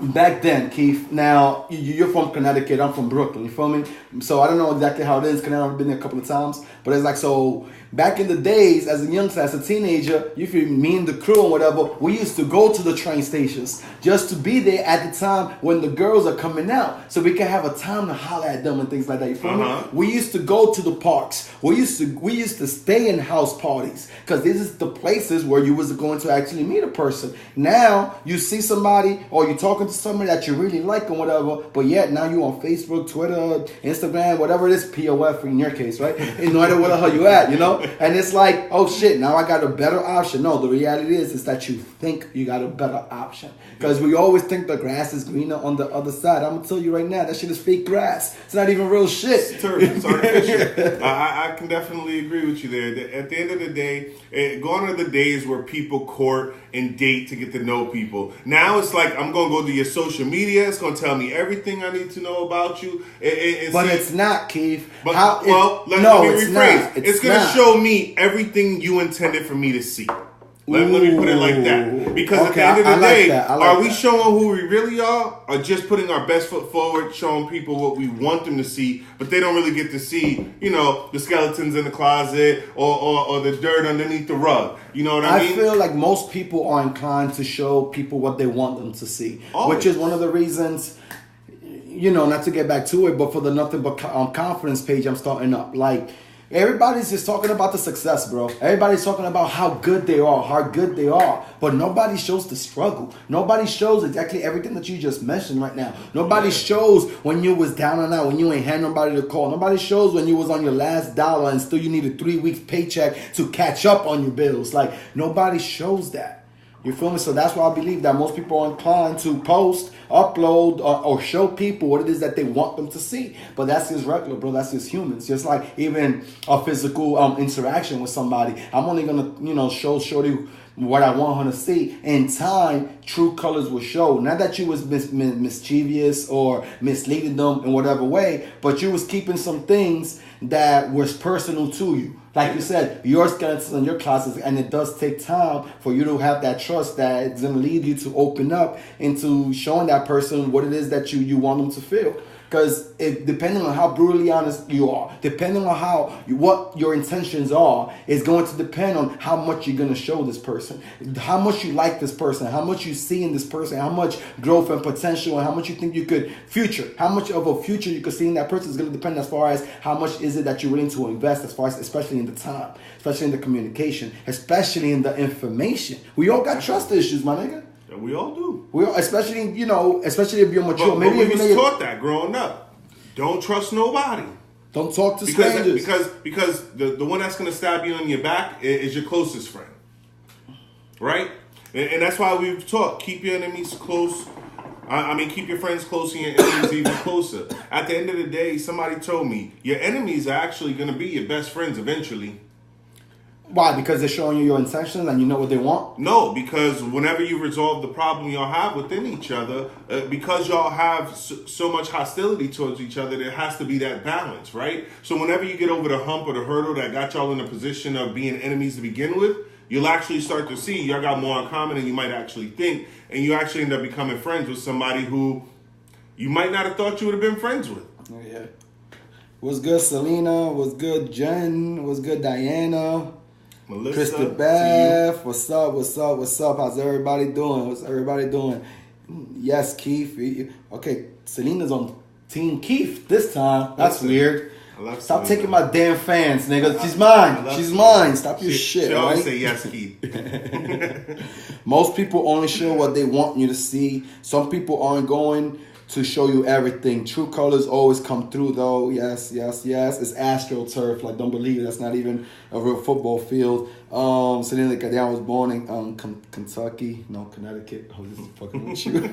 back then, Keith, now you're from Connecticut, I'm from Brooklyn, you feel me? So I don't know exactly how it is, because I've been there a couple of times, but it's like, so back in the days, as a youngster, as a teenager, if you me and the crew and whatever, we used to go to the train stations just to be there at the time when the girls are coming out, so we can have a time to holler at them and things like that, you feel me? We used to go to the parks, we used to stay in house parties, because this is the places where you was going to actually meet a person. Now, you see somebody, or you're talking to somebody that you really like and whatever, but yet now you on Facebook, Twitter, Instagram, whatever it is, POF in your case, right? No matter where the hell you at, And it's like, oh shit, now I got a better option. No, the reality is that you think you got a better option. Because we always think the grass is greener on the other side. I'm going to tell you right now, that shit is fake grass. It's not even real shit. It's artificial. I can definitely agree with you there. At the end of the day, gone are the days where people court and date to get to know people. Now it's like, I'm going to go to your social media. It's going to tell me everything I need to know about you. But it's not, Keith. Let me rephrase. It's going to show me everything you intended for me to see. Let me put it like that. Because at the end of the day, are we showing who we really are, or just putting our best foot forward, showing people what we want them to see, but they don't really get to see, the skeletons in the closet or the dirt underneath the rug. You know what I mean? I feel like most people are inclined to show people what they want them to see, which is one of the reasons, not to get back to it, but for the Nothing But Confidence page I'm starting up, like, everybody's just talking about the success, bro. Everybody's talking about how good they are, but nobody shows the struggle. Nobody shows exactly everything that you just mentioned right now. Nobody shows when you was down and out, when you ain't had nobody to call. Nobody shows when you was on your last dollar and still you need a 3 weeks paycheck to catch up on your bills. Like, nobody shows that. You feel me? So that's why I believe that most people are inclined to post, upload, or show people what it is that they want them to see. But that's just regular, bro. That's just humans. Just like even a physical interaction with somebody. I'm only gonna, show shorty what I want her to see. In time, true colors will show. Not that you was mischievous or misleading them in whatever way, but you was keeping some things that was personal to you. Like you said, your skeletons in your closets, and it does take time for you to have that trust that it's going to lead you to open up into showing that person what it is that you want them to feel. Because depending on how brutally honest you are, depending on what your intentions are, is going to depend on how much you're going to show this person, how much you like this person, how much you see in this person, how much growth and potential, and how much you think you could how much of a future you could see in that person is going to depend as far as how much is it that you're willing to invest, as far as especially in the time, especially in the communication, especially in the information. We all got trust issues, my nigga. We all do. Especially if you're mature. Maybe we was taught that growing up. Don't trust nobody. Don't talk to strangers. Because the one that's going to stab you in your back is your closest friend. Right? And that's why we've taught, keep your enemies close. Keep your friends close and your enemies even closer. At the end of the day, somebody told me, your enemies are actually going to be your best friends eventually. Why? Because they're showing you your intentions and you know what they want? No, because whenever you resolve the problem y'all have within each other, because y'all have so much hostility towards each other, there has to be that balance, right? So whenever you get over the hump or the hurdle that got y'all in a position of being enemies to begin with, you'll actually start to see y'all got more in common than you might actually think, and you actually end up becoming friends with somebody who you might not have thought you would have been friends with. Oh, yeah. What's good, Selena? What's good, Jen? What's good, Diana? Melissa, Krista Beth, what's up? How's everybody doing? Yes, Keith. Okay, Selena's on Team Keith this time. That's weird. Stop taking my damn fans, nigga. She's mine. Stop your shit, she right? always say yes, Keith. Most people only show what they want you to see. Some people aren't going to show you everything. True colors always come through, though. Yes. It's AstroTurf. Like, don't believe it. That's not even a real football field. So then like I was born in Kentucky, no Connecticut. I was just fucking with you.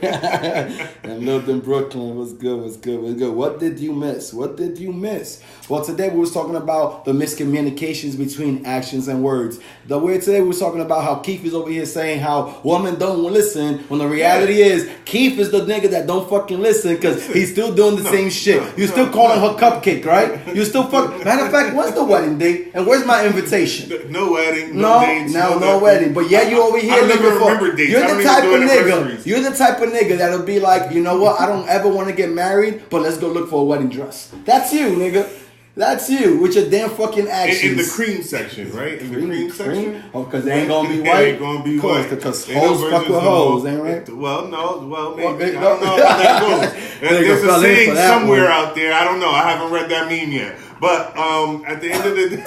And lived in Brooklyn. What's good? What did you miss? Well, today we was talking about the miscommunications between actions and words. Today we was talking about how Keith is over here saying how women don't listen, when the reality is Keith is the nigga that don't fucking listen because he's still doing the same shit. You're still calling her cupcake, right? You still fuck. Matter of fact, when's the wedding date? And where's my invitation? No wedding. No dates, no wedding. But yeah, you over here looking for. Dates. You're the type of nigga. You're the type of nigga that'll be like, you know what? I don't ever want to get married, but let's go look for a wedding dress. That's you, nigga. That's you with your damn fucking actions. In the cream section, right? In the cream section. Oh, because they ain't gonna be white. It ain't gonna be white. Because hoes fuck with hoes, ain't right? Well, no. Well, maybe. I don't know how that goes. There's a saying somewhere out there. I don't know. I haven't read that meme yet. But at the end of the day,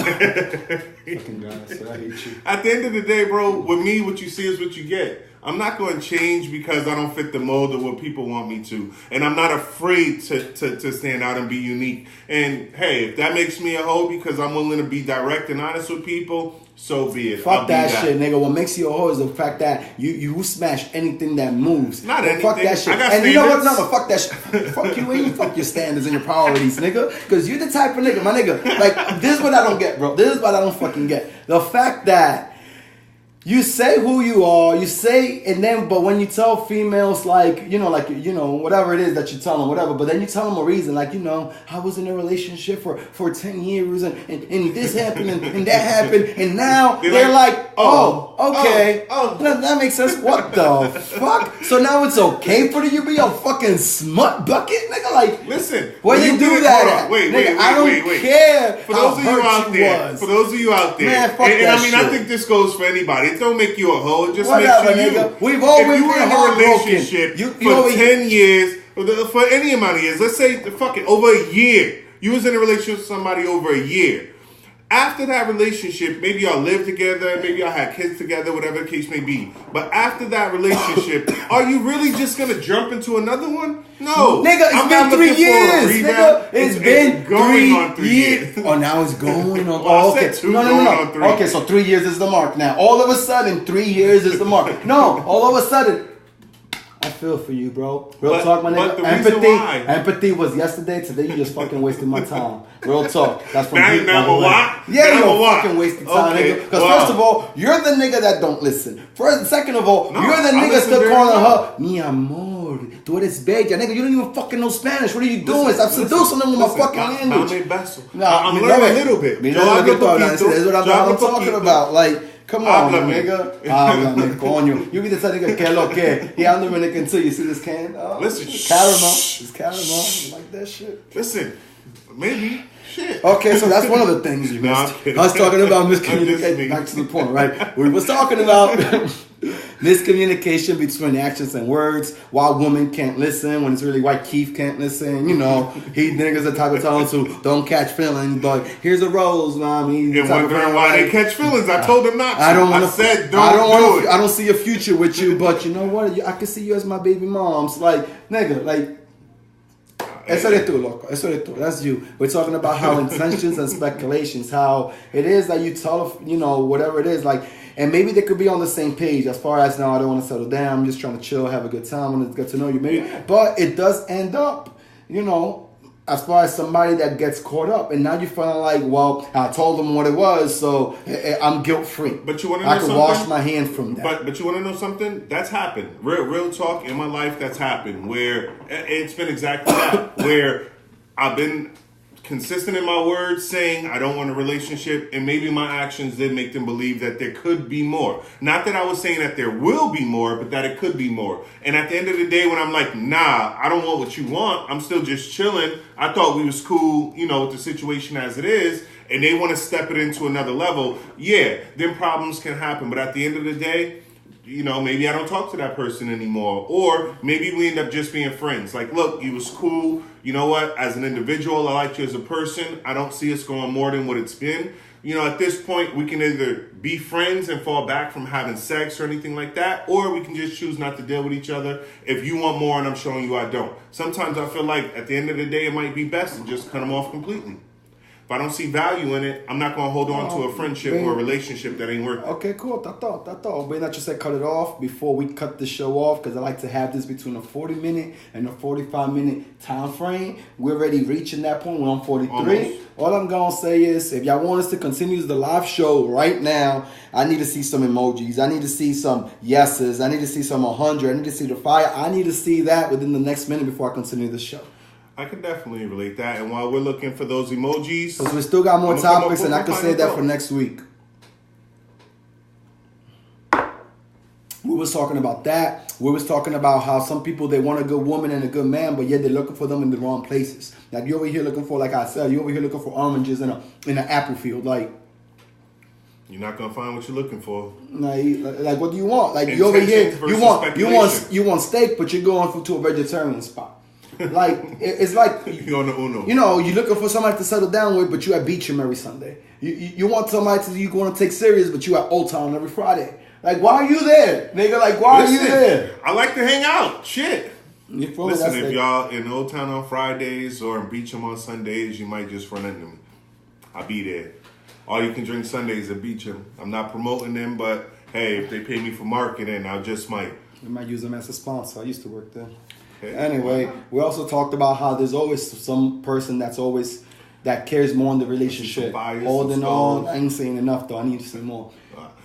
at the end of the day, bro, with me, what you see is what you get. I'm not going to change because I don't fit the mold of what people want me to. And I'm not afraid to stand out and be unique. And hey, if that makes me a hoe because I'm willing to be direct and honest with people, so be it. Fuck that shit, nigga. What makes you a hoe is the fact that you smash anything that moves. Not anything. Fuck that shit. I got and standards. You know what? No, fuck that shit. Fuck you and you fuck your standards and your priorities, nigga. Because you're the type of nigga, my nigga. Like, this is what I don't get, bro. This is what I don't fucking get. The fact that you say who you are, but when you tell females whatever it is that you tell them, whatever, but then you tell them a reason, like, I was in a relationship for 10 years and this happened and that happened, and now they're like, okay. That makes sense. What the fuck? So now it's okay for you to be a fucking smut bucket, nigga? Like, listen, where you do that at? Wait, I don't care. For those of you out there, man, fuck and that I mean, shit. I think this goes for anybody. It don't make you a hoe. It just Whatever, makes you nigga. We've all been in a relationship for 10 years, for any amount of years. Let's say, over a year. You was in a relationship with somebody over a year. After that relationship, maybe y'all lived together, maybe y'all had kids together, whatever the case may be. But after that relationship, are you really just going to jump into another one? No. Nigga, it's been 3 years. Nigga, it's been going on 3 years. Oh, now it's going on. Well, okay. No. Okay, so 3 years is the mark now. All of a sudden, 3 years is the mark. No, all of a sudden. I feel for you, bro. Real talk, my nigga. Empathy was yesterday. Today, you just fucking wasted my time. Real talk. That's from Pete. Yeah, you're fucking wasting time, nigga. Because first of all, you're the nigga that don't listen. Second of all, you're the nigga still calling her mi amor. Tú eres bella, nigga. You don't even fucking know Spanish. What are you doing? Stop seducing them with my fucking language. I'm learning a little bit. That's what I'm talking about. Like. Come on, nigga. Háblame, coño. You be the type of nigga que lo que. He out Dominican too. You see this can? Listen, caramel. It's caramel. You like that shit? Listen, maybe. Shit. Okay, so that's one of the things you missed. I was talking about miscommunication. Back to the point, right? We was talking about miscommunication between actions and words. Why women can't listen when it's really why Keith can't listen. He niggas the type of talent who don't catch feelings, but here's a rose, mommy. And wondering why they catch feelings. I told them not to. I don't see a future with you, but you know what? I can see you as my baby mom. So nigga. Eso eres tú, loco. Eso eres tú. That's you. We're talking about how intentions and speculations, how it is that you tell, whatever it is, and maybe they could be on the same page as far as, now I don't want to settle down, I'm just trying to chill, have a good time, want to get to know you, maybe. But it does end up, as far as somebody that gets caught up, and now you're feeling like, well, I told them what it was, so I'm guilt-free. But you want to know something? I can wash my hand from that. But you want to know something? That's happened. Real talk in my life, that's happened. Where it's been exactly that. Where I've been consistent in my words, saying I don't want a relationship, and maybe my actions did make them believe that there could be more. Not that I was saying that there will be more, but that it could be more. And at the end of the day, when I'm like, nah, I don't want what you want, I'm still just chilling. I thought we was cool, with the situation as it is, and they want to step it into another level. Yeah, then problems can happen. But at the end of the day, maybe I don't talk to that person anymore. Or maybe we end up just being friends. Like, look, you was cool. You know what? As an individual, I like you as a person. I don't see us going more than what it's been. At this point, we can either be friends and fall back from having sex or anything like that, or we can just choose not to deal with each other. If you want more and I'm showing you I don't. Sometimes I feel like at the end of the day, it might be best to just cut them off completely. If I don't see value in it, I'm not going to hold on to a friendship or a relationship that ain't working. Okay, cool. That's all. But not just say cut it off before we cut the show off, because I like to have this between a 40-minute and a 45-minute time frame. We're already reaching that point. We're on 43. Almost. All I'm going to say is, if y'all want us to continue the live show right now, I need to see some emojis. I need to see some yeses. I need to see some 100. I need to see the fire. I need to see that within the next minute before I continue the show. I can definitely relate that. And while we're looking for those emojis, because we still got more topics, and I can say that for next week. We was talking about that. We was talking about how some people, they want a good woman and a good man, but yet they're looking for them in the wrong places. Like, you over here looking for, like I said, you over here looking for oranges in an apple field. Like, you're not gonna find what you're looking for. Like what do you want? Like, you over here, you want steak, but you're going to a vegetarian spot. Like, it's like you're on the Uno. You know, you're looking for somebody to settle down with, but you at Beecham every Sunday. You want somebody you want to take serious, but you at Old Town every Friday. Like, why are you there, nigga? Like, why are you there? I like to hang out. Shit. Listen, if y'all in Old Town on Fridays or in Beecham on Sundays, you might just run into me. I'll be there. All you can drink Sundays at Beecham. I'm not promoting them, but hey, if they pay me for marketing, I just might. We might use them as a sponsor. I used to work there. Okay. Anyway, we also talked about how there's always some person that cares more in the relationship. Holding on. I ain't saying enough though. I need to say more.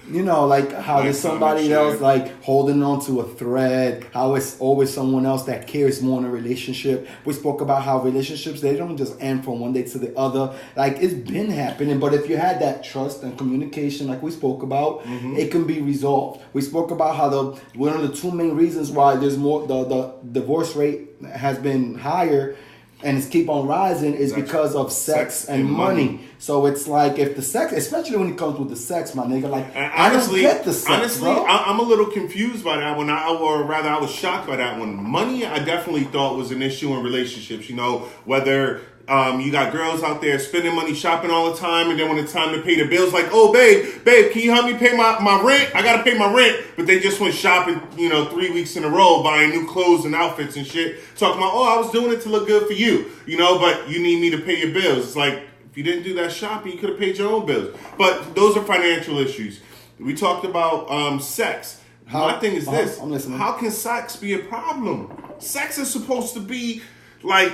You know, like how there's somebody else like holding on to a thread, how it's always someone else that cares more in a relationship. We spoke about how relationships, they don't just end from one day to the other. Like, it's been happening, but if you had that trust and communication like we spoke about, it can be resolved. We spoke about how one of the two main reasons why there's more, the divorce rate has been higher and it's keep on rising is because of sex and money. So it's like, if the sex, especially when it comes with the sex, my nigga, like, honestly, I don't get the sex, honestly, bro. I'm a little confused by that one, or rather, I was shocked by that one. Money, I definitely thought was an issue in relationships. You know, whether you got girls out there spending money shopping all the time, and then when it's time to pay the bills, like, oh, babe, can you help me pay my rent? I got to pay my rent. But they just went shopping, 3 weeks in a row, buying new clothes and outfits and shit, talking about, oh, I was doing it to look good for you, but you need me to pay your bills. It's like, if you didn't do that shopping, you could have paid your own bills. But those are financial issues. We talked about sex. My thing is this. I'm listening. How can sex be a problem? Sex is supposed to be like,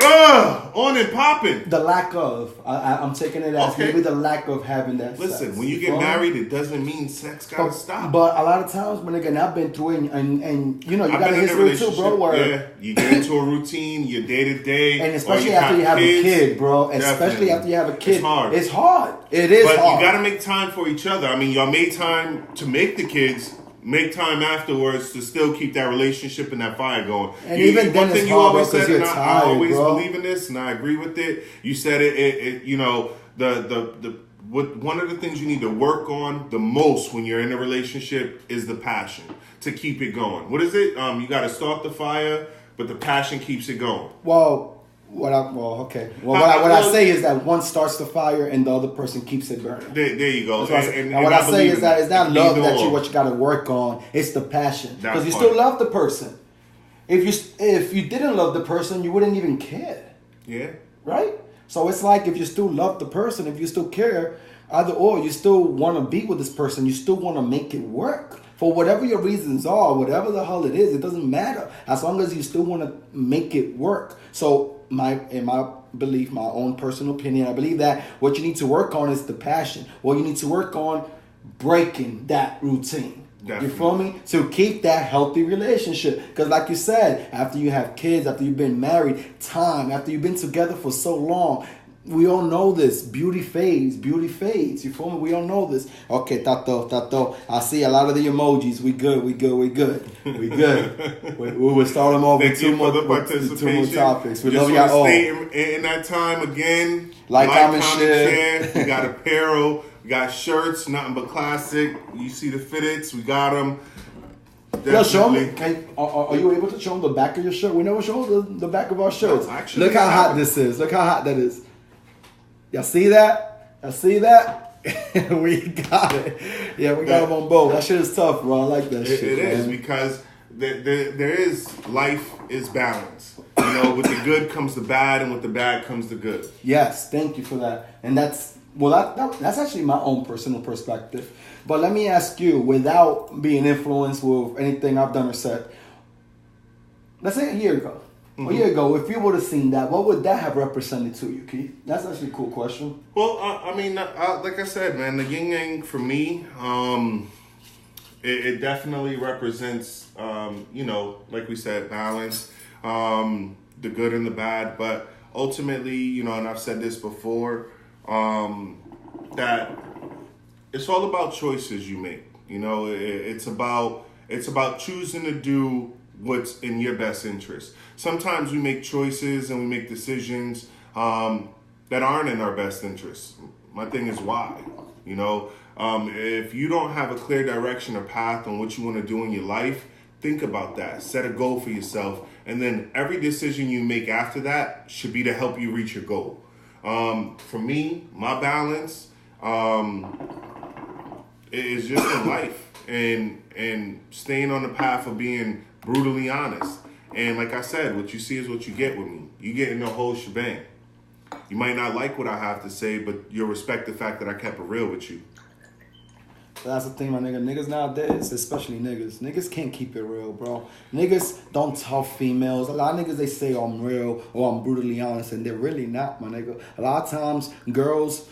on and popping. The lack of. I'm taking it as maybe the lack of having that Listen, sex. when you get married, it doesn't mean sex gotta stop. But a lot of times, when again, I've been through it, and you got a history too, bro. Where you get into a routine, your day to day, and especially after you have a kid, bro. Especially after you have a kid, it's hard. It's hard. It is hard. But you gotta make time for each other. I mean, y'all made time to make the kids. Make time afterwards to still keep that relationship and that fire going. And even then, it's hard because you're tired, I always bro. believe in this, and I agree with it. You said it. One of the things you need to work on the most when you're in a relationship is the passion to keep it going. What is it? You got to start the fire, but the passion keeps it going. What I say is that one starts the fire and the other person keeps it burning. There you go. And what I say is that it's not love what you got to work on. It's the passion, because you still love the person. If you didn't love the person, you wouldn't even care. Yeah. Right. So it's like, if you still love the person, if you still care, either or, you still want to be with this person. You still want to make it work. For whatever your reasons are, whatever the hell it is, it doesn't matter. As long as you still want to make it work. So in my belief, my own personal opinion, I believe that what you need to work on is the passion. What you need to work on, breaking that routine. Definitely. You feel me? To keep that healthy relationship. Because like you said, after you have kids, after you've been married, after you've been together for so long, we all know this. Beauty fades. You feel me? We all know this. Okay, Tato. I see a lot of the emojis. We good. We will start them over with two more topics. We love y'all all. Stay in that time again. Like, comment, share. We got apparel. We got shirts. Nothing but classic. You see the fitteds. We got them. Yo, show me. Are you able to show them the back of your shirt? We never show the back of our shirts. No, actually, look how hot this is. Look how hot that is. Y'all see that? We got it. Yeah, we got them on both. That shit is tough, bro. I like that shit. It is, because there is, life is balance. You know, with the good comes the bad, and with the bad comes the good. Yes, thank you for that. And that's actually my own personal perspective. But let me ask you, without being influenced with anything I've done or said, let's say a year ago. A year ago, if you would have seen that, what would that have represented to you, Keith? That's actually a cool question. Well, I mean, like I said, man, the yin yang for me, it definitely represents, you know, like we said, balance, the good and the bad. But ultimately, you know, and I've said this before, that it's all about choices you make. You know, it's about choosing to do what's in your best interest. Sometimes we make choices and we make decisions that aren't in our best interest. My thing is why. You know, if you don't have a clear direction or path on what you want to do in your life, think about that. Set a goal for yourself. And then every decision you make after that should be to help you reach your goal. For me, my balance is just in life and staying on the path of being brutally honest. And like I said, what you see is what you get with me. You get in the whole shebang. You might not like what I have to say, but you'll respect the fact that I kept it real with you. That's the thing, my nigga. Niggas nowadays, especially niggas can't keep it real, bro. Niggas don't tell females. A lot of niggas, they say, oh, I'm real or I'm brutally honest, and they're really not, my nigga. A lot of times, girls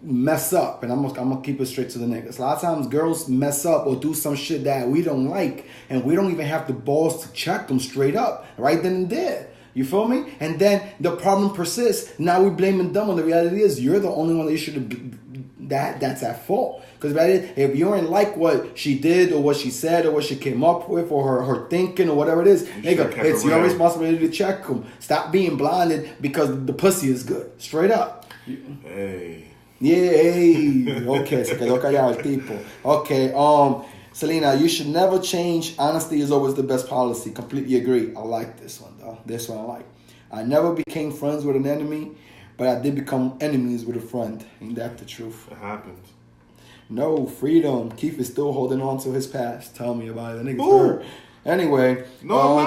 mess up, and I'm gonna keep it straight to the niggas. A lot of times, girls mess up or do some shit that we don't like, and we don't even have the balls to check them straight up, right then and there. You feel me? And then the problem persists. Now we're blaming them when the reality is you're the only one that you should have that's at fault. Because if you don't like what she did or what she said or what she came up with or her thinking or whatever it is, nigga, it's your responsibility to check them. Stop being blinded because the pussy is good. Straight up. Hey. Yeah, hey. Okay, se quedó callado el tipo. Okay, Selena, you should never change. Honesty is always the best policy. Completely agree. I like this one, though. This one I like. I never became friends with an enemy, but I did become enemies with a friend. Ain't that the truth? It happens. No, freedom. Keith is still holding on to his past. Tell me about it. The nigga's hurt. Anyway,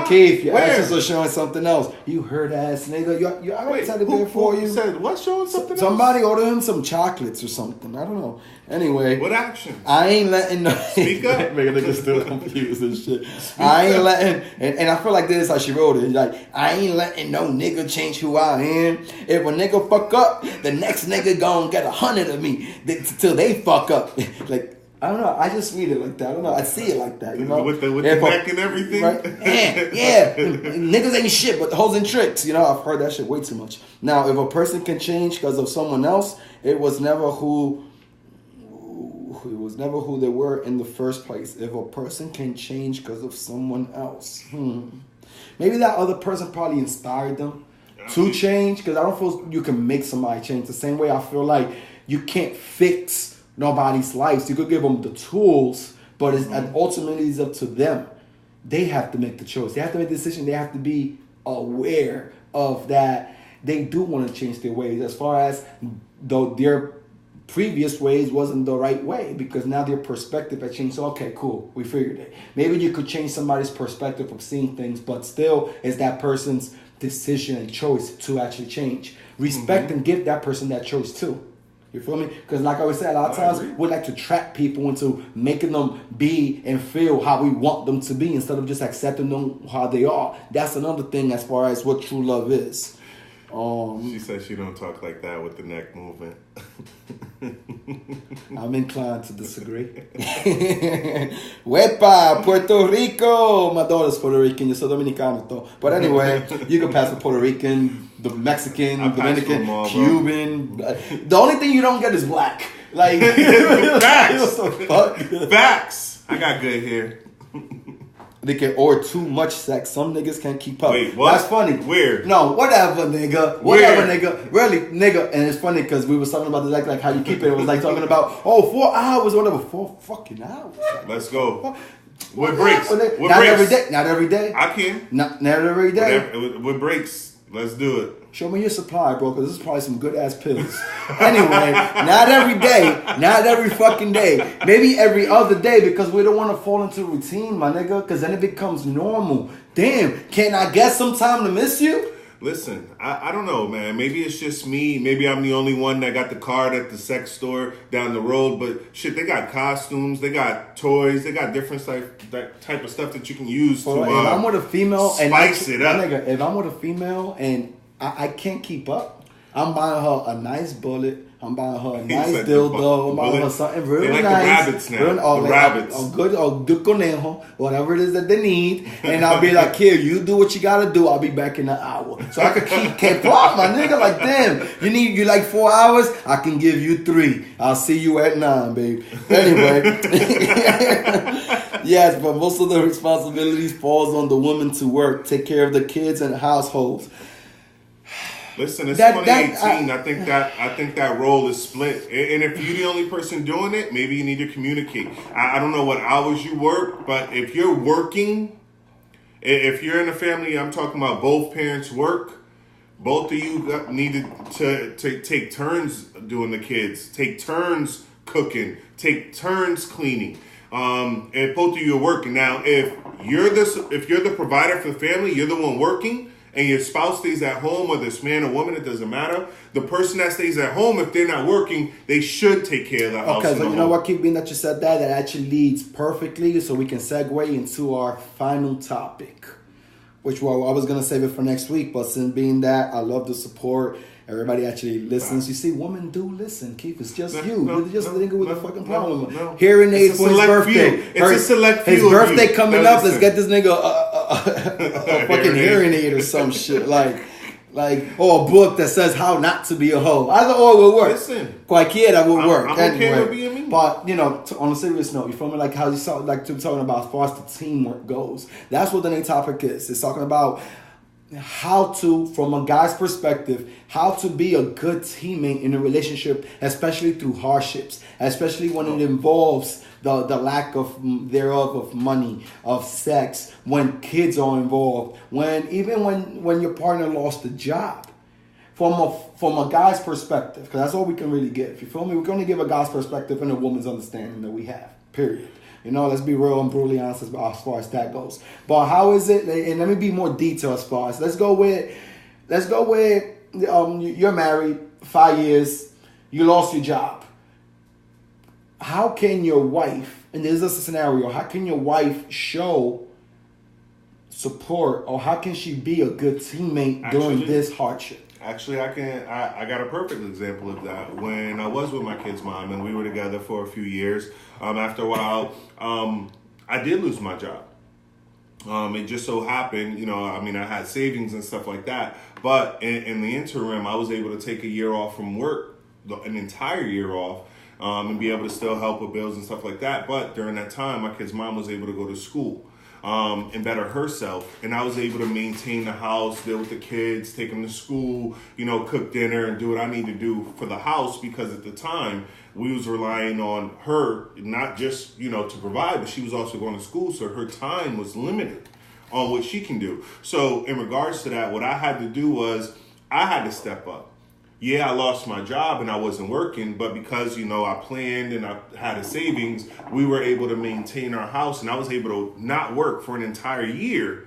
Keith, your asses are showing something else. You hurt ass nigga. You already said it before you. Said what showing something else? Somebody ordered him some chocolates or something. I don't know. Anyway. What action? I ain't letting no. Speak up. Nigga still confused and shit. I ain't letting, and I feel like this is how she wrote it. Like, I ain't letting no nigga change who I am. If a nigga fuck up, the next nigga gon' get 100 of me till they fuck up. Like, I don't know. I just read it like that. I don't know. I see it like that. You know, with the neck and everything. Right? Yeah. Niggas ain't shit, but the hoes and tricks. You know, I've heard that shit way too much. Now, if a person can change because of someone else, it was never who they were in the first place. If a person can change because of someone else, maybe that other person probably inspired them to change. Because I don't feel you can make somebody change the same way I feel like you can't fix nobody's lives. You could give them the tools, but ultimately it's up to them. They have to make the choice. They have to make the decision. They have to be aware of that. They do want to change their ways, as far as though their previous ways wasn't the right way, because now their perspective has changed. So, okay, cool, we figured it. Maybe you could change somebody's perspective of seeing things, but still it's that person's decision and choice to actually change. Respect and give that person that choice too. You feel me? Because like I always say, a lot of times we like to trap people into making them be and feel how we want them to be instead of just accepting them how they are. That's another thing as far as what true love is. She says she don't talk like that with the neck movement. I'm inclined to disagree. Wepa, Puerto Rico. My daughter's Puerto Rican. You're so Dominicano, though. But anyway, you can pass for Puerto Rican, the Mexican, Dominican, all, Cuban. The only thing you don't get is black. Like, facts. What the fuck? Facts. I got good hair. They can order too much sex. Some niggas can't keep up. Wait, what? That's funny. Weird. No, whatever, nigga. Whatever, nigga. Really, nigga. And it's funny because we were talking about this, like how you keep it. It was like talking about 4 hours, whatever. 4 fucking hours. Let's go. With breaks. Not every day. Not every day. I can. Not every day. With breaks. Let's do it. Show me your supply, bro, because this is probably some good-ass pills. Anyway, not every day. Not every fucking day. Maybe every other day, because we don't want to fall into routine, my nigga, because then it becomes normal. Damn, can I get some time to miss you? Listen, I don't know, man. Maybe it's just me. Maybe I'm the only one that got the card at the sex store down the road. But shit, they got costumes, they got toys, they got different that type of stuff that you can use to if I'm with a female spice it up. Nigga, if I'm with a female and I can't keep up, I'm buying her a nice bullet. I'm buying her a nice dildo. I'm buying her something real nice. The rabbits now. The rabbits. A good conejo, whatever it is that they need. And I'll be like, here, you do what you gotta do. I'll be back in an hour. So I can keep up, my nigga. Like, damn, you like 4 hours? I can give you 3. I'll see you at 9, babe. Anyway. Yes, but most of the responsibilities falls on the woman to work, take care of the kids and households. Listen, it's 2018. I think that role is split. And if you're the only person doing it, maybe you need to communicate. I don't know what hours you work, but if you're working, if you're in a family, I'm talking about both parents work, both of you need to take turns doing the kids, take turns cooking, take turns cleaning. If both of you are working. Now, if you're the provider for the family, you're the one working, and your spouse stays at home, whether it's man or woman, it doesn't matter. The person that stays at home, if they're not working, they should take care of the house. Okay, so you know what, keep being that you said that actually leads perfectly, so we can segue into our final topic, which I was going to save it for next week, but since being that I love the support, everybody actually listens. You see, women do listen, Keith. It's just you. You're just the nigga with the fucking problem. Hearing aid for his birthday. It's a select few. His birthday coming up. Let's get this nigga a fucking hearing aid or some shit. Like, or a book that says how not to be a hoe. Either or will work. Listen. Cualquiera will work. I'm okay with being me. But, on a serious note, you feel me? Like how you saw, like to talking about as far as the teamwork goes. That's what the next topic is. It's talking about how to, from a guy's perspective, how to be a good teammate in a relationship, especially through hardships, especially when it involves the lack of thereof of money, of sex, when kids are involved, when your partner lost a job. From a guy's perspective, because that's all we can really give. You feel me? We can only give a guy's perspective and a woman's understanding that we have. Period. Let's be real and brutally honest as far as that goes. But how is it? And let me be more detailed as far as let's go with you're married 5 years, you lost your job. How can your wife, and this is a scenario, how can your wife show support, or how can she be a good teammate during this hardship? Actually, I got a perfect example of that. When I was with my kid's mom and we were together for a few years, after a while, I did lose my job. It just so happened, I had savings and stuff like that. But in the interim, I was able to take a year off from work, an entire year off, and be able to still help with bills and stuff like that. But during that time, my kid's mom was able to go to school. And better herself. And I was able to maintain the house, deal with the kids, take them to school, cook dinner and do what I need to do for the house, because at the time we was relying on her, not just, to provide, but she was also going to school. So her time was limited on what she can do. So in regards to that, what I had to do was I had to step up. Yeah, I lost my job and I wasn't working, but because, I planned and I had a savings, we were able to maintain our house, and I was able to not work for an entire year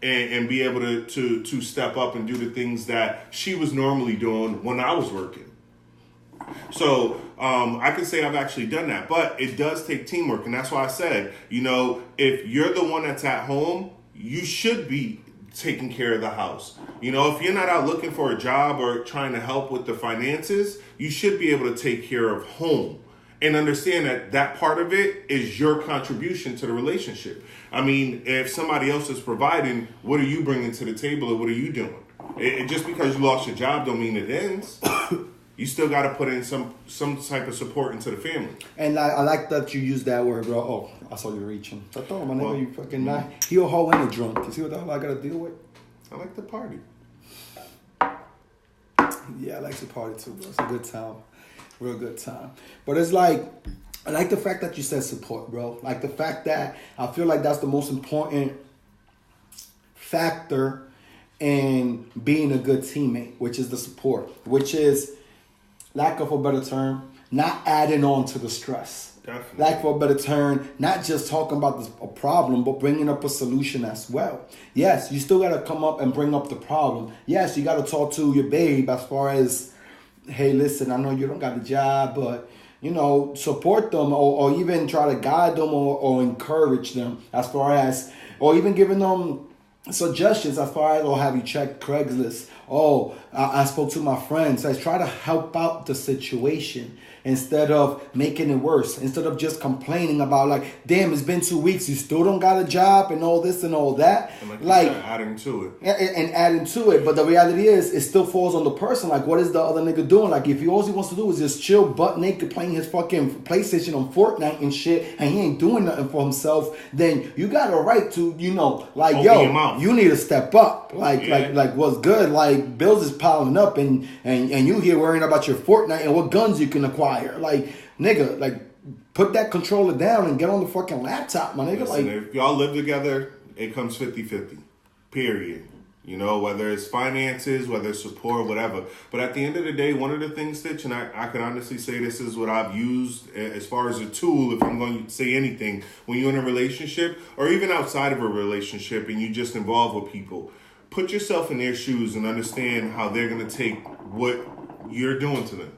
and be able to step up and do the things that she was normally doing when I was working. So I can say I've actually done that, but it does take teamwork. And that's why I said, if you're the one that's at home, you should be taking care of the house. If you're not out looking for a job or trying to help with the finances, you should be able to take care of home and understand that part of it is your contribution to the relationship. If somebody else is providing, what are you bringing to the table, or what are you doing? Just because you lost your job don't mean it ends. You still got to put in some type of support into the family. And I like that you use that word, bro. Oh, I saw you reaching. I thought, my nigga, you fucking not. He a hoe and a drunk. You see what the hell I got to deal with? I like the party. Yeah, I like the party too, bro. It's a good time. Real good time. But it's like, I like the fact that you said support, bro. Like the fact that I feel like that's the most important factor and being a good teammate, which is the support, which is, lack of a better term, not adding on to the stress. Definitely. Lack of a better term, not just talking about a problem, but bringing up a solution as well. Yes, you still got to come up and bring up the problem. Yes, you got to talk to your babe as far as, hey, listen, I know you don't got a job, but, you know, support them or even try to guide them or encourage them as far as, or even giving them suggestions as far as, oh, have you checked Craigslist? Oh, I spoke to my friends. I try to help out the situation instead of making it worse. Instead of just complaining about like, damn, it's been 2 weeks. You still don't got a job and all this and all that. And like adding to it. And adding to it. But the reality is, it still falls on the person. Like, what is the other nigga doing? Like, if all he wants to do is just chill butt naked playing his fucking PlayStation on Fortnite and shit, and he ain't doing nothing for himself, then you got a right to, you know, like, yo, you need to step up. Like what's good? Like, bills is piling up and you here worrying about your Fortnite and what guns you can acquire. Like, nigga, like, put that controller down and get on the fucking laptop, my nigga. Listen, like, if y'all live together, it comes 50-50. Period. You know, whether it's finances, whether it's support, whatever. But at the end of the day, one of the things, Stitch, and I can honestly say this is what I've used as far as a tool, if I'm going to say anything, when you're in a relationship or even outside of a relationship and you just involved with people, put yourself in their shoes and understand how they're going to take what you're doing to them.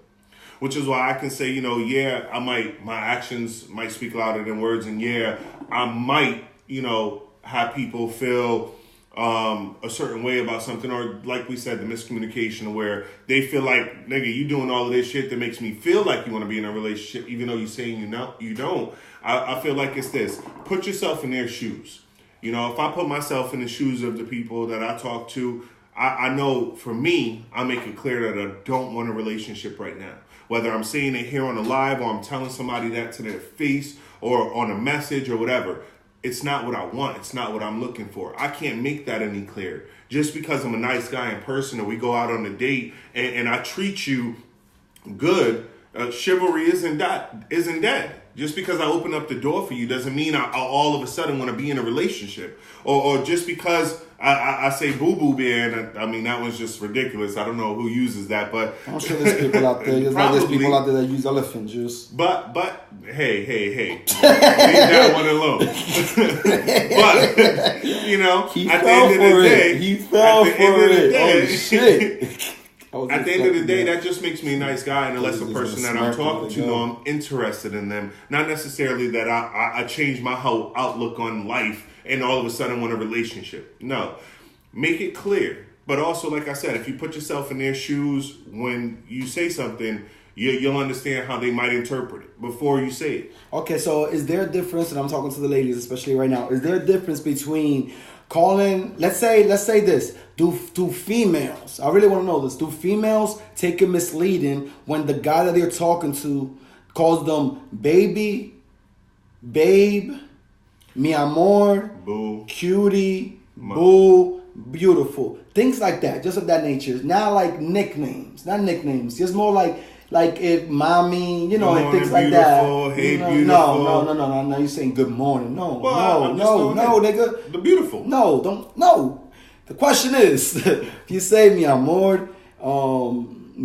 Which is why I can say, you know, yeah, my actions might speak louder than words. And yeah, I might, you know, have people feel a certain way about something. Or like we said, the miscommunication where they feel like, nigga, you doing all of this shit that makes me feel like you want to be in a relationship, even though you're saying you don't. I feel like it's this. Put yourself in their shoes. You know, if I put myself in the shoes of the people that I talk to, I know for me, I make it clear that I don't want a relationship right now. Whether I'm saying it here on the live or I'm telling somebody that to their face or on a message or whatever, it's not what I want. It's not what I'm looking for. I can't make that any clearer. Just because I'm a nice guy in person or we go out on a date and I treat you good, chivalry isn't dead. Just because I open up the door for you doesn't mean I all of a sudden want to be in a relationship. Or just because I say boo-boo bear, and I mean, that was just ridiculous. I don't know who uses that, but I'm sure there's people out there. There's people out there that use elephant juice. But hey, leave that one alone. But you know, at the end of the day, he fell for it. Oh shit. At the end of the day, that just makes me a nice guy, and unless the person that I'm talking to know I'm interested in them. Not necessarily that I change my whole outlook on life and all of a sudden want a relationship. No. Make it clear. But also, like I said, if you put yourself in their shoes when you say something, you'll understand how they might interpret it before you say it. Okay, so is there a difference, and I'm talking to the ladies especially right now, is there a difference between calling, let's say this, do females, I really want to know this, do females take it misleading when the guy that they're talking to calls them baby, babe, mi amor, boo, cutie, boo, beautiful, things like that, just of that nature. Now, like nicknames, not nicknames, just more like if mommy, you know, and things like that. Hey, you know, beautiful. No. You're saying good morning. No, nigga. The beautiful. No. The question is, if you say mi amor,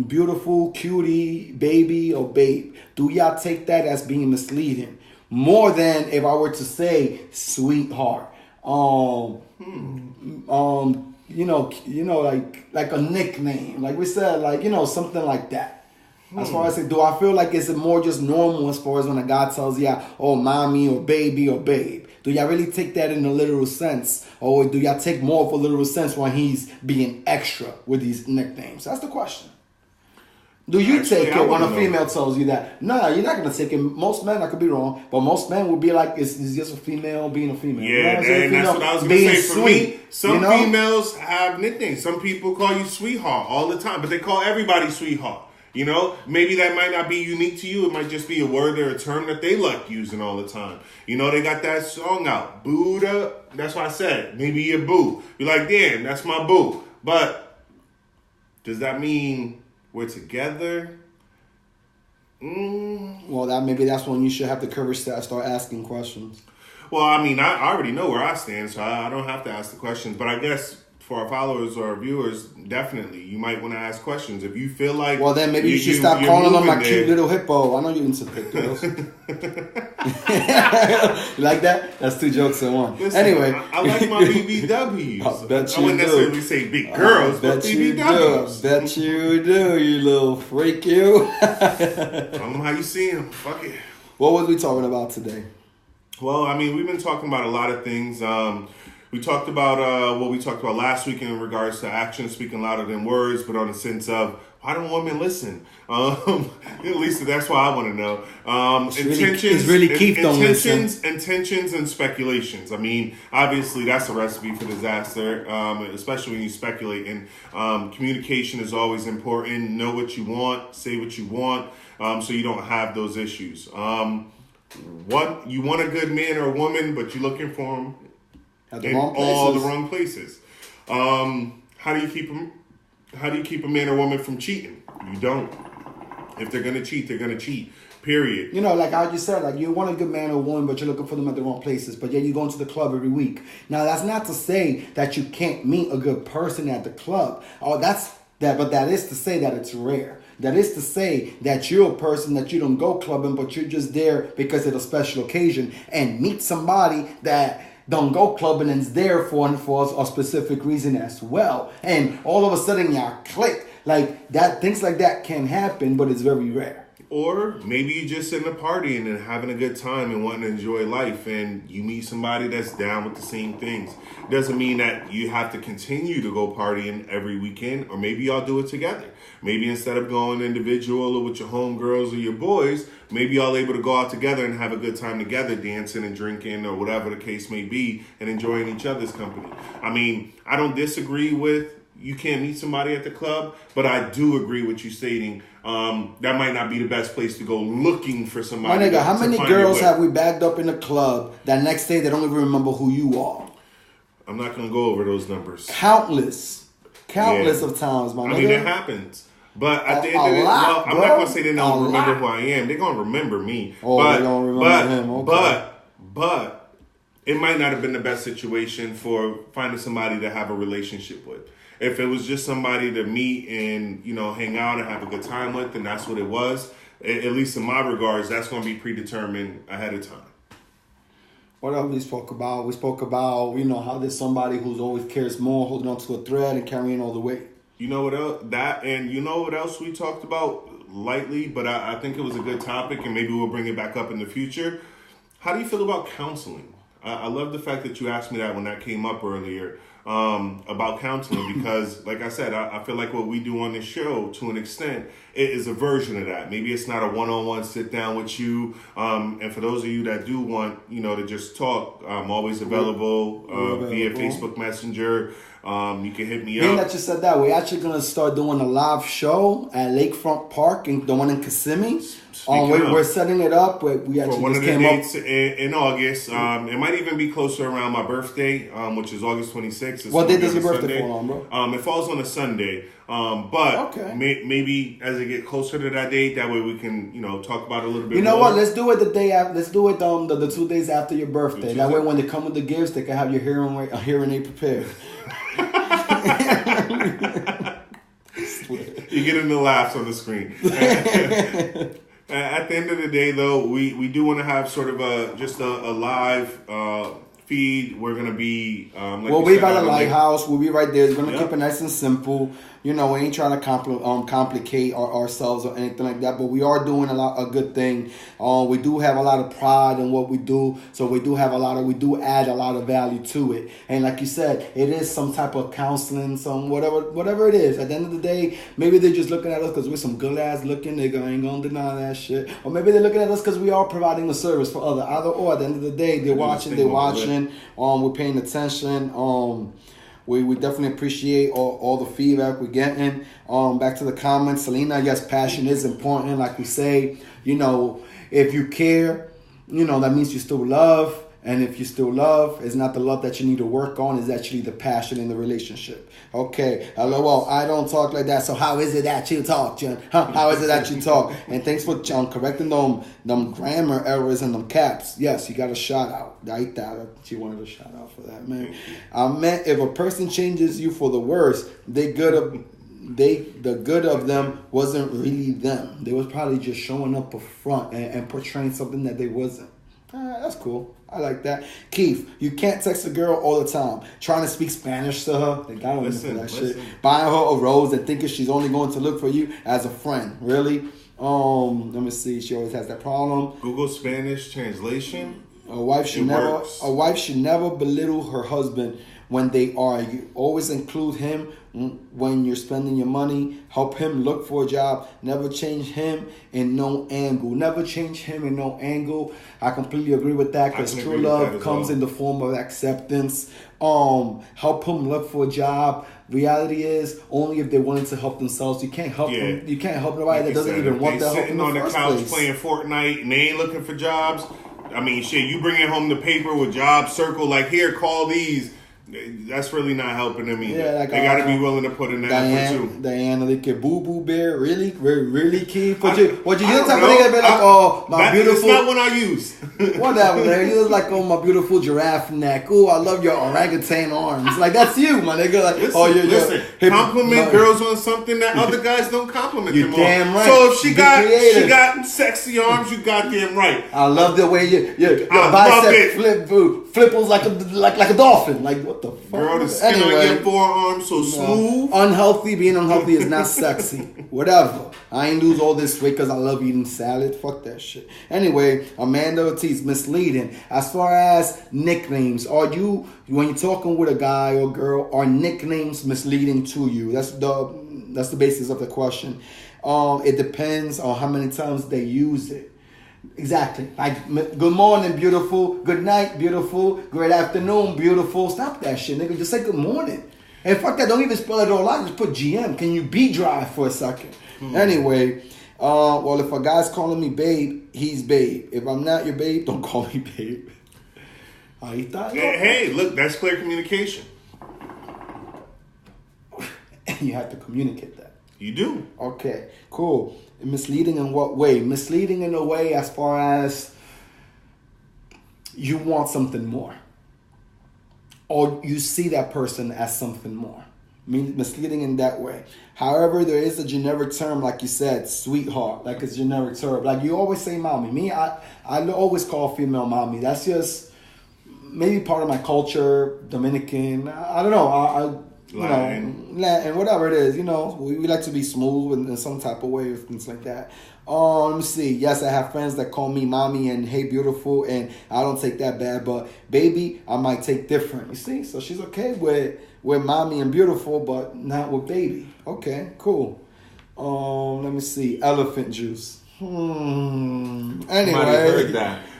beautiful, cutie, baby, or babe, do y'all take that as being misleading? More than if I were to say sweetheart, you know, like a nickname, like we said, like, you know, something like that. As far as do I feel like it's more just normal as far as when a guy tells you, oh, mommy or baby or babe? Do y'all really take that in a literal sense? Or do y'all take more of a literal sense when he's being extra with these nicknames? That's the question. Do you take it when a female tells you that? No, you're not going to take it. Most men, I could be wrong, but most men would be like, it's just a female being a female. Yeah, and that's what I was going to say. For me, some females have nicknames. Some people call you sweetheart all the time, but they call everybody sweetheart. You know, maybe that might not be unique to you. It might just be a word or a term that they like using all the time. You know, they got that song out, Buddha. That's what I said. Maybe you're boo. You're like, damn, that's my boo. But does that mean we're together? Well, that's when you should have the courage to start asking questions. Well, I mean, I already know where I stand, so I don't have to ask the questions. But I guess for our followers or our viewers, definitely you might want to ask questions if you feel like. Well, then maybe you should stop calling them my cute little hippo. I know you're into thick girls. You like that? That's 2 jokes in one. Listen, anyway, I like my BBWs. I bet you I wouldn't do. necessarily say big girls, but BBWs. Bet you do, you little freak, you. I don't know how you see them. Fuck it. What was we talking about today? Well, I mean, we've been talking about a lot of things. We talked about what we talked about last week in regards to actions speaking louder than words, but on the sense of why don't women listen? At least that's what I want to know. Intentions and speculations. I mean, obviously that's a recipe for disaster, especially when you speculate. And communication is always important. Know what you want, say what you want, so you don't have those issues. What you want a good man or a woman, but you're looking for them in all the wrong places. How do you keep them? How do you keep a man or woman from cheating? You don't. If they're gonna cheat, they're gonna cheat. Period. You know, like I just said, like you want a good man or woman, but you're looking for them at the wrong places. But yet you go into the club every week. Now that's not to say that you can't meet a good person at the club. Oh, but that is to say that it's rare. That is to say that you're a person that you don't go clubbing, but you're just there because of a special occasion and meet somebody that don't go clubbing and is there for a specific reason as well. And all of a sudden y'all click. Like that, things like that can happen, but it's very rare. Or maybe you're just sitting a party and having a good time and wanting to enjoy life, and you meet somebody that's down with the same things. Doesn't mean that you have to continue to go partying every weekend, or maybe y'all do it together. Maybe instead of going individual or with your homegirls or your boys, maybe y'all able to go out together and have a good time together, dancing and drinking or whatever the case may be, and enjoying each other's company. I mean, I don't disagree with you can't meet somebody at the club, but I do agree with you stating that might not be the best place to go looking for somebody. My nigga, how many girls have we bagged up in the club that next day they don't even remember who you are? I'm not going to go over those numbers. Countless of times, my nigga. I mean, it happens. But at the end of the day, well, I'm not going to say they don't remember who I am. They're going to remember me. They don't remember him. Okay. But it might not have been the best situation for finding somebody to have a relationship with. If it was just somebody to meet and, hang out and have a good time with, then that's what it was. At least in my regards, that's going to be predetermined ahead of time. What else we spoke about? We spoke about, how there's somebody who's always cares more, holding on to a thread and carrying all the weight. You know what else? What else we talked about lightly, but I think it was a good topic, and maybe we'll bring it back up in the future. How do you feel about counseling? I love the fact that you asked me that when that came up earlier. About counseling, because like I said, I feel like what we do on this show to an extent, it is a version of that. Maybe it's not a one-on-one sit down with you, and for those of you that do want to just talk, I'm always available via Facebook Messenger. You can hit me up. Being that you said that, we're actually going to start doing a live show at Lakefront Park, the one in Kissimmee. We're setting it up. We actually for one just of the came dates up in August. It might even be closer around my birthday, which is August 26th. What day does your birthday fall on, bro? It falls on a Sunday. But maybe as it get closer to that date, that way we can talk about it a little bit. What? Let's do it the day after. Let's do it the 2 days after your birthday. That way, when they come with the gifts, they can have your hearing aid prepared. You're getting the laughs on the screen. At the end of the day, though, we do want to have sort of a live feed. We're gonna be we'll be by the lighthouse. We'll be right there. We're gonna keep it nice and simple. We ain't trying to complicate ourselves or anything like that. But we are doing a good thing. We do have a lot of pride in what we do, so we do add a lot of value to it. And like you said, it is some type of counseling, some whatever it is. At the end of the day, maybe they're just looking at us because we're some good ass looking nigga. I ain't gonna deny that shit. Or maybe they're looking at us because we are providing a service for either or. At the end of the day, they're watching. We're paying attention. We definitely appreciate all the feedback we're getting. Back to the comments, Selena, yes, passion is important. Like we say, if you care, that means you still love. And if you still love, it's not the love that you need to work on, it's actually the passion in the relationship. Okay, LOL, I don't talk like that, so how is it that you talk, Jen? How is it that you talk? And thanks for correcting them grammar errors and them caps. Yes, you got a shout out. I thought she wanted a shout out for that, man. I meant if a person changes you for the worse, the good of them wasn't really them. They was probably just showing up up front and portraying something that they wasn't. That's cool. I like that. Keith, you can't text a girl all the time. Trying to speak Spanish to her. They got listen for that shit. Buying her a rose and thinking she's only going to look for you as a friend. Really? Let me see. She always has that problem. Google Spanish translation. A wife should never belittle her husband when they argue. Always include him when you're spending your money. Help him look for a job. Never change him in no angle. Never change him in no angle. I completely agree with that because true love comes in the form of acceptance. Help him look for a job. Reality is only if they're willing to help themselves. You can't help them. You can't help nobody that doesn't even want that help in the first place. Sitting on the couch playing Fortnite and they ain't looking for jobs. I mean, shit, you bringing home the paper with job circle, like, here, call these. That's really not helping them either. Yeah, like, they got to be willing to put in the effort too. Diana, like a boo boo bear, really, Keith. What you use type of nigga be like, oh my beautiful. It's not what I use. Whatever, man. You look like, oh my beautiful giraffe neck. Oh, I love your orangutan arms. Like that's you, my nigga. Like, listen, compliment girls on something that other guys don't compliment them on. Damn right. So if she got sexy arms, you goddamn right. I love the way your bicep flipples like a dolphin. Like what the fuck? Girl, the skin on your forearm so smooth. Being unhealthy is not sexy. Whatever. I ain't lose all this weight because I love eating salad. Fuck that shit. Anyway, Amanda Ortiz, misleading. As far as nicknames, when you're talking with a guy or girl, are nicknames misleading to you? That's the basis of the question. It depends on how many times they use it. Exactly. Like, good morning, beautiful. Good night, beautiful. Great afternoon, beautiful. Stop that shit, nigga. Just say good morning. And fuck that. Don't even spell it all out. Just put GM. Can you be dry for a second? Anyway, well, if a guy's calling me babe, he's babe. If I'm not your babe, don't call me babe. Hey, look, that's clear communication. You have to communicate that. You do. Okay, cool. Misleading in what way? Misleading in a way as far as you want something more. Or you see that person as something more. Misleading in that way. However, there is a generic term, like you said, sweetheart. Like it's a generic term. Like you always say mommy. Me, I always call female mommy. That's just maybe part of my culture, Dominican. I don't know. Latin, whatever it is, we like to be smooth in some type of way or things like that. Let me see. Yes, I have friends that call me mommy and hey beautiful, and I don't take that bad, but baby, I might take different. You see? So she's okay with mommy and beautiful, but not with baby. Okay, cool. Let me see. Elephant juice. Anyway.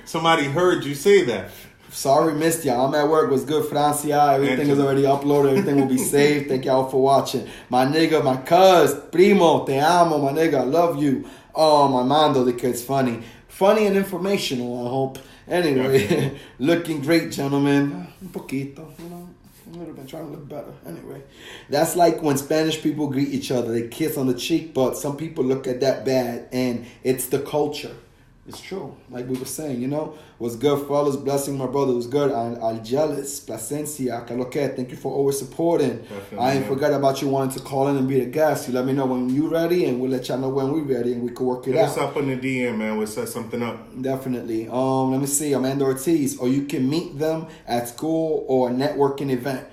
Somebody heard you say that. Sorry, missed y'all. I'm at work. What's good, Francia? Everything is already uploaded. Everything will be saved. Thank y'all for watching. My nigga, my cuz, primo, te amo, my nigga. I love you. My Mando, the kid's funny. Funny and informational, I hope. Anyway, looking great, gentlemen. Un poquito, a little bit, trying to look better. Anyway, that's like when Spanish people greet each other. They kiss on the cheek, but some people look at that bad, and it's the culture. It's true. Like we were saying, What's good, fellas? Blessing my brother. What's good? I'm jealous. Placencia. Caloque. Thank you for always supporting. Definitely, I ain't forgot about you wanting to call in and be a guest. You let me know when you ready, and we'll let y'all know when we're ready, and we can work it out. Hit us up in the DM, man. We'll set something up. Definitely. Let me see. Amanda Ortiz. Or you can meet them at school or a networking event.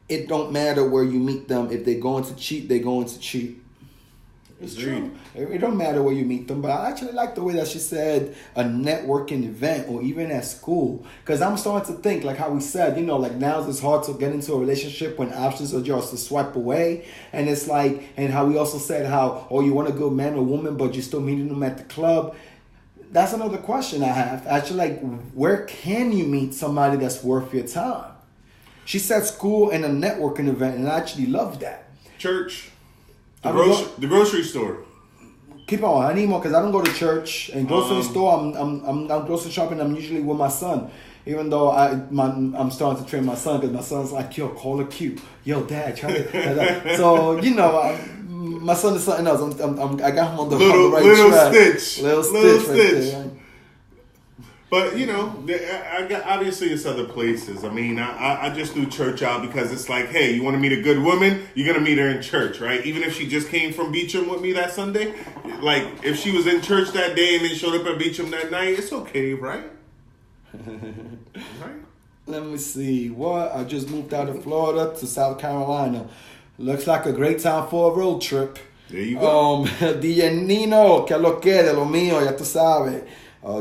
It don't matter where you meet them. If they're going to cheat, they're going to cheat. It's true. It don't matter where you meet them, but I actually like the way that she said a networking event or even at school. Because I'm starting to think, like how we said, like now it's hard to get into a relationship when options are just to swipe away. And it's like, and how we also said how, you want a good man or woman, but you're still meeting them at the club. That's another question I have. Actually, like, where can you meet somebody that's worth your time? She said school and a networking event, and I actually love that. Church. The grocery store. Keep on. I need more because I don't go to church and grocery store. I'm grocery shopping. I'm usually with my son. Even though I'm starting to train my son because my son's like, yo, call her cute. Yo, dad, try to. So, you know, my son is something else. I got him on the right track. Little Stitch. Right there. But, you know, I got, obviously it's other places. I mean, I just do church out because it's like, hey, you want to meet a good woman? You're going to meet her in church, right? Even if she just came from Beecham with me that Sunday. Like, if she was in church that day and then showed up at Beecham that night, it's okay, right? Right? Let me see. What? I just moved out of Florida to South Carolina. Looks like a great time for a road trip. There you go. DJ Nino, que lo que de lo mío, ya tú sabes.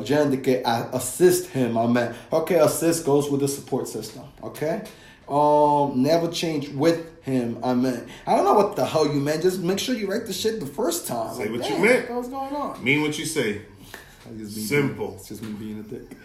Jen, que assist him, man. Okay, assist goes with the support system. Okay? Never change with him, man. I don't know what the hell you meant. Just make sure you write the shit the first time. Say what you meant. What's going on? Mean what you say. Simple. It's just me being a dick.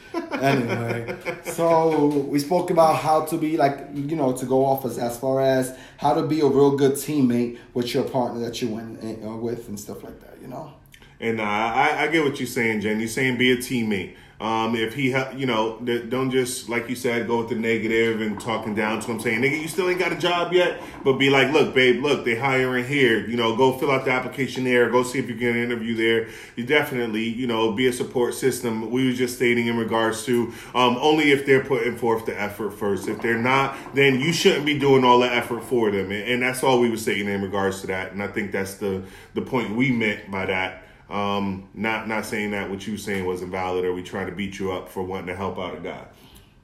Anyway, so we spoke about how to be like, you know, to go off as far as how to be a real good teammate with your partner that you went with and stuff like that, you know? And I get what you're saying, Jen. You're saying be a teammate. If he, you know, don't just, like you said, go with the negative and talking down to him, saying, nigga, you still ain't got a job yet. But be like, look, babe, look, they hiring here. You know, go fill out the application there. Go see if you get an interview there. You definitely, you know, be a support system. We were just stating in regards to only if they're putting forth the effort first. If they're not, then you shouldn't be doing all the effort for them. And that's all we were saying in regards to that. And I think that's the point we meant by that. Not saying that what you were saying was invalid or we trying to beat you up for wanting to help out a guy.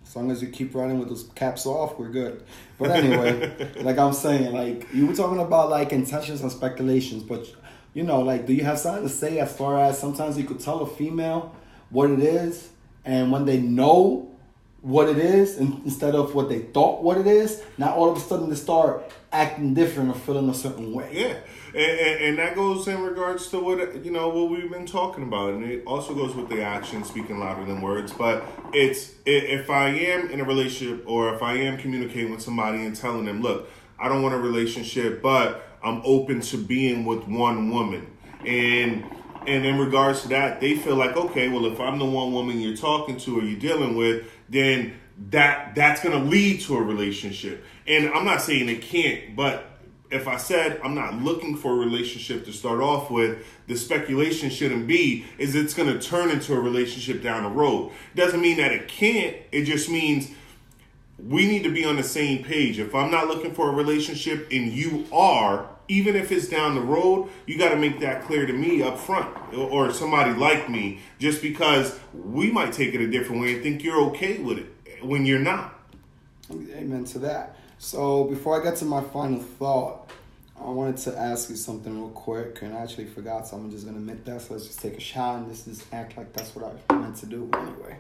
As long as you keep running with those caps off, we're good. But anyway, like I'm saying, like you were talking about like intentions and speculations, but you know, like do you have something to say as far as sometimes you could tell a female what it is and when they know what it is instead of what they thought what it is, now all of a sudden they start acting different or feeling a certain way. Yeah. And that goes in regards to what, you know, what we've been talking about. And it also goes with the action speaking louder than words. But it's if I am in a relationship or if I am communicating with somebody and telling them, look, I don't want a relationship, but I'm open to being with one woman. And in regards to that, they feel like, okay, well, if I'm the one woman you're talking to or you're dealing with, then that's going to lead to a relationship. And I'm not saying it can't, but if I said I'm not looking for a relationship to start off with, the speculation shouldn't be is it's going to turn into a relationship down the road. Doesn't mean that it can't. It just means we need to be on the same page. If I'm not looking for a relationship and you are, even if it's down the road, you got to make that clear to me up front or somebody like me, just because we might take it a different way and think you're okay with it when you're not. Amen to that. So before I get to my final thought, I wanted to ask you something real quick, and I actually forgot, so I'm just going to admit that. So let's just take a shot and just act like that's what I meant to do anyway.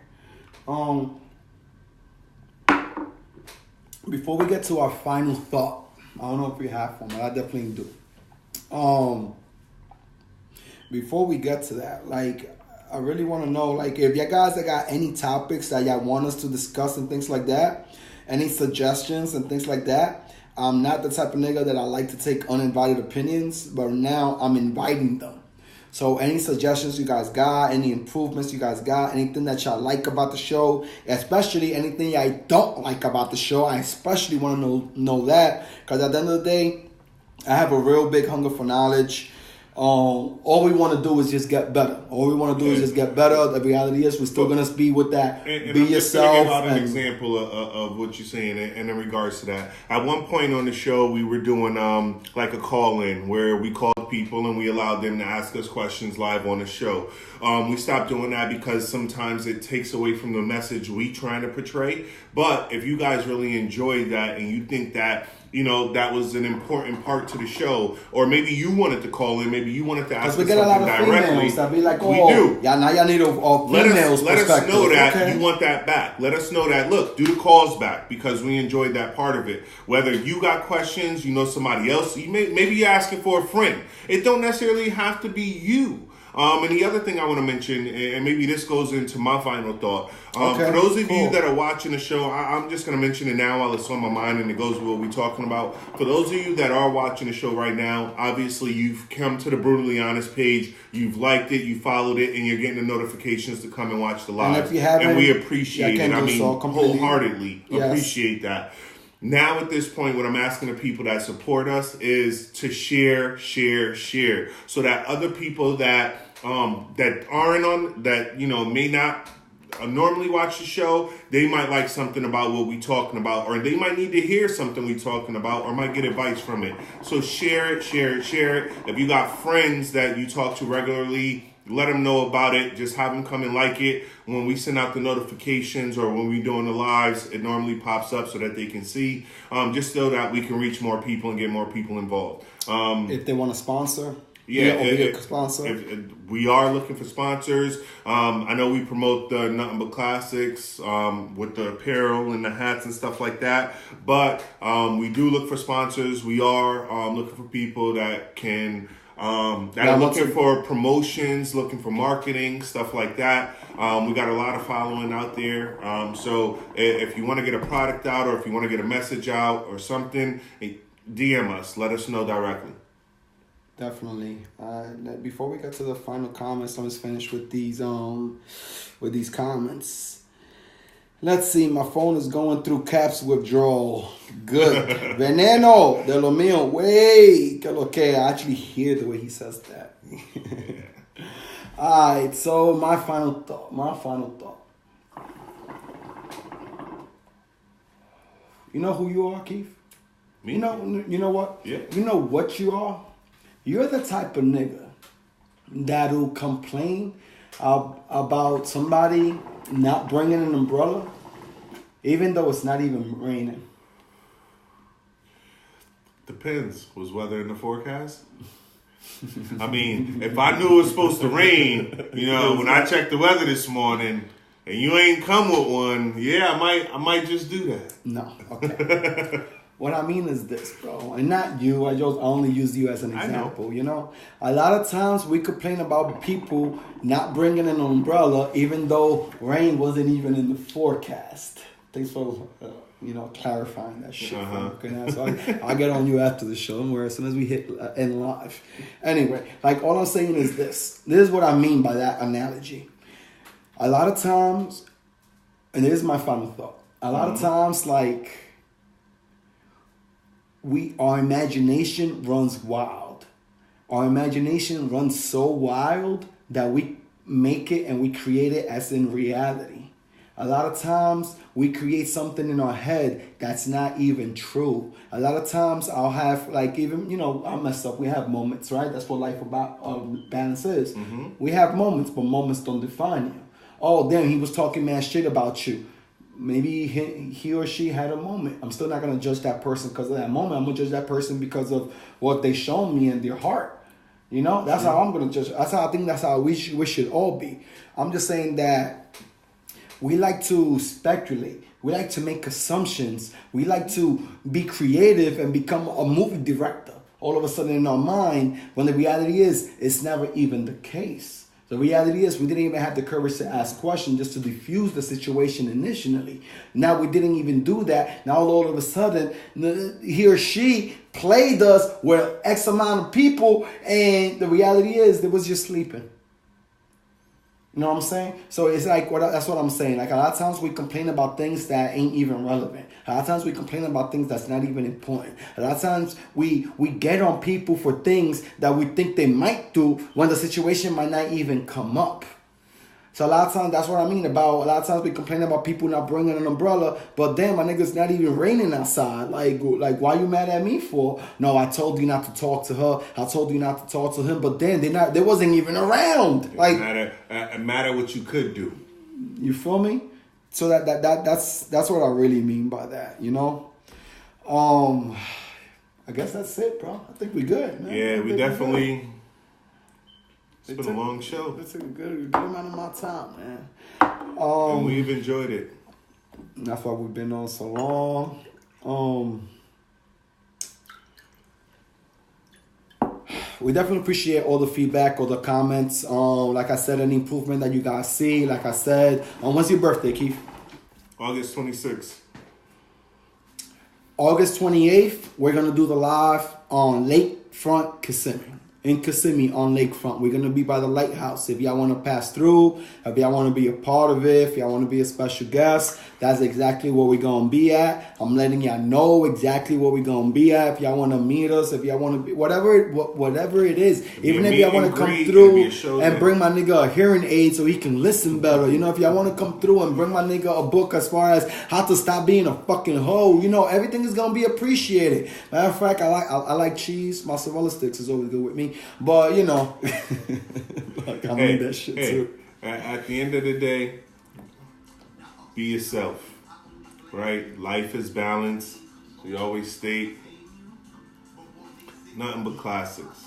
Before we get to our final thought, I don't know if we have one, but I definitely do. Before we get to that, like, I really want to know, like, if you guys that got any topics that y'all want us to discuss and things like that, any suggestions and things like that. I'm not the type of nigga that I like to take uninvited opinions, but now I'm inviting them. So any suggestions you guys got, any improvements you guys got, anything that y'all like about the show, especially anything I don't like about the show, I especially want to know that, because at the end of the day, I have a real big hunger for knowledge. All we want to do is just get better. All we want to do is just get better. The reality is we're still going to be with that. And be I'm just yourself. Just give out an example of what you're saying and in regards to that. At one point on the show, we were doing like a call-in where we called people and we allowed them to ask us questions live on the show. We stopped doing that because sometimes it takes away from the message we trying to portray. But if you guys really enjoyed that and you think that, you know, that was an important part to the show, or maybe you wanted to call in, maybe you wanted to ask us something directly. That be like, oh, we do. Yeah, now y'all need a female's let us know that okay. You want that back. Let us know that, look, do the calls back because we enjoyed that part of it. Whether you got questions, you know somebody else, maybe you're asking for a friend. It don't necessarily have to be you. And the other thing I want to mention, and maybe this goes into my final thought. Okay, for those of you that are watching the show, I'm just going to mention it now while it's on my mind and it goes with what we're talking about. For those of you that are watching the show right now, obviously you've come to the Brutally Honest page, you've liked it, you followed it, and you're getting the notifications to come and watch the live. And if you haven't, and we appreciate it. I mean, completely. wholeheartedly Yes. appreciate that. Now at this point, what I'm asking the people that support us is to share, so that other people that that aren't on, that may not normally watch the show, they might like something about what we talking about, or they might need to hear something we talking about, or might get advice from it. So share it. If you got friends that you talk to regularly, let them know about it. Just have them come and like it. When we send out the notifications or when we doing the lives, it normally pops up so that they can see, just so that we can reach more people and get more people involved. If they want to sponsor. Sponsor. If we are looking for sponsors. I know we promote the Nothing But Classics with the apparel and the hats and stuff like that. But we do look for sponsors. We are looking for people that can that are looking for promotions, looking for marketing, stuff like that. We got a lot of following out there. So if you want to get a product out, or if you want to get a message out or something, DM us. Let us know directly. Definitely. Before we get to the final comments, let's finish with these comments. Let's see. My phone is going through caps withdrawal. Good. Veneno de lo mío. Wey. Que lo que. I actually hear the way he says that. All right. So my final thought. You know who you are, Keith? Me? You know what? Yeah. You know what you are? You're the type of nigga that'll complain about somebody not bringing an umbrella, even though it's not even raining. Depends. Was weather in the forecast? I mean, if I knew it was supposed to rain, when I checked the weather this morning, and you ain't come with one, I might just do that. No, okay. What I mean is this, bro, and not you. I only use you as an example. A lot of times we complain about people not bringing an umbrella, even though rain wasn't even in the forecast. Thanks for clarifying that shit. So I'll get on you after the show, where as soon as we hit end live. Anyway, all I'm saying is this. This is what I mean by that analogy. A lot of times, and this is my final thought. A lot of times, our imagination runs wild. Our imagination runs so wild that we make it and we create it as in reality. A lot of times we create something in our head that's not even true. A lot of times I'll have I'll mess up. We have moments, right? That's what life about balance is. Mm-hmm. We have moments, but moments don't define you. Oh, damn, he was talking mad shit about you. Maybe he or she had a moment. I'm still not going to judge that person because of that moment. I'm going to judge that person because of what they shown me in their heart. That's how I'm going to judge. That's how I think that's how we should all be. I'm just saying that we like to speculate. We like to make assumptions. We like to be creative and become a movie director all of a sudden in our mind, when the reality is it's never even the case. The reality is we didn't even have the courage to ask questions just to diffuse the situation initially. Now we didn't even do that. Now all of a sudden, he or she played us with X amount of people, and the reality is they was just sleeping. You know what I'm saying? So it's that's what I'm saying. A lot of times we complain about things that ain't even relevant. A lot of times we complain about things that's not even important. A lot of times we get on people for things that we think they might do when the situation might not even come up. So a lot of times, that's what I mean about, a lot of times we complain about people not bringing an umbrella, but damn, my nigga's not even raining outside. Like, why you mad at me for? No, I told you not to talk to her. I told you not to talk to him, but then they wasn't even around. It matter what you could do. You feel me? So that's what I really mean by that, I guess that's it, bro. I think we good, man. Yeah, we definitely... It's been a long show. It's a good amount of my time, man. And we've enjoyed it. That's why we've been on so long. we definitely appreciate all the feedback, all the comments. Like I said, any improvement that you guys see. Like I said, when's your birthday, Keith? August 26th. August 28th, we're going to do the live on Lakefront, Kissimmee. In Kissimmee on Lakefront. We're going to be by the lighthouse. If y'all want to pass through, if y'all want to be a part of it, if y'all want to be a special guest, that's exactly where we're going to be at. I'm letting y'all know exactly where we're going to be at. If y'all want to meet us, if y'all want to be, whatever it is. Even if y'all want to come through and bring my nigga a hearing aid so he can listen better. You know, if y'all want to come through and bring my nigga a book as far as how to stop being a fucking hoe, you know, everything is going to be appreciated. Matter of fact, I like cheese. Mozzarella sticks is always good with me. But, you know, like, I need that shit too. At the end of the day, be yourself, right? Life is balance. We always state nothing but classics.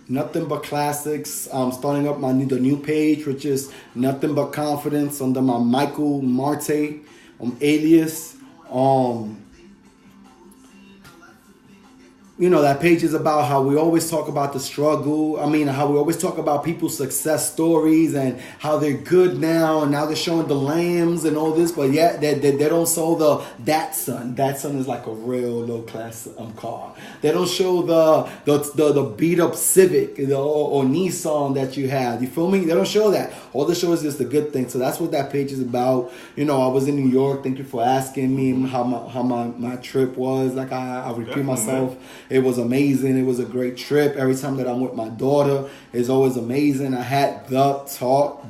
Nothing but classics. I'm starting up the new page, which is Nothing But Confidence under my Michael Marte alias. You know, that page is about how we always talk about the struggle. I mean, how we always talk about people's success stories and how they're good now. And now they're showing the lambs and all this. But yeah, they don't show the Datsun. Datsun is like a real low class car. They don't show the beat up Civic or Nissan that you have. You feel me? They don't show that. All they show is just the good thing. So that's what that page is about. You know, I was in New York. Thank you for asking me how my trip was. Like I repeat myself. It was amazing. It was a great trip. Every time that I'm with my daughter, it's always amazing. I had the talk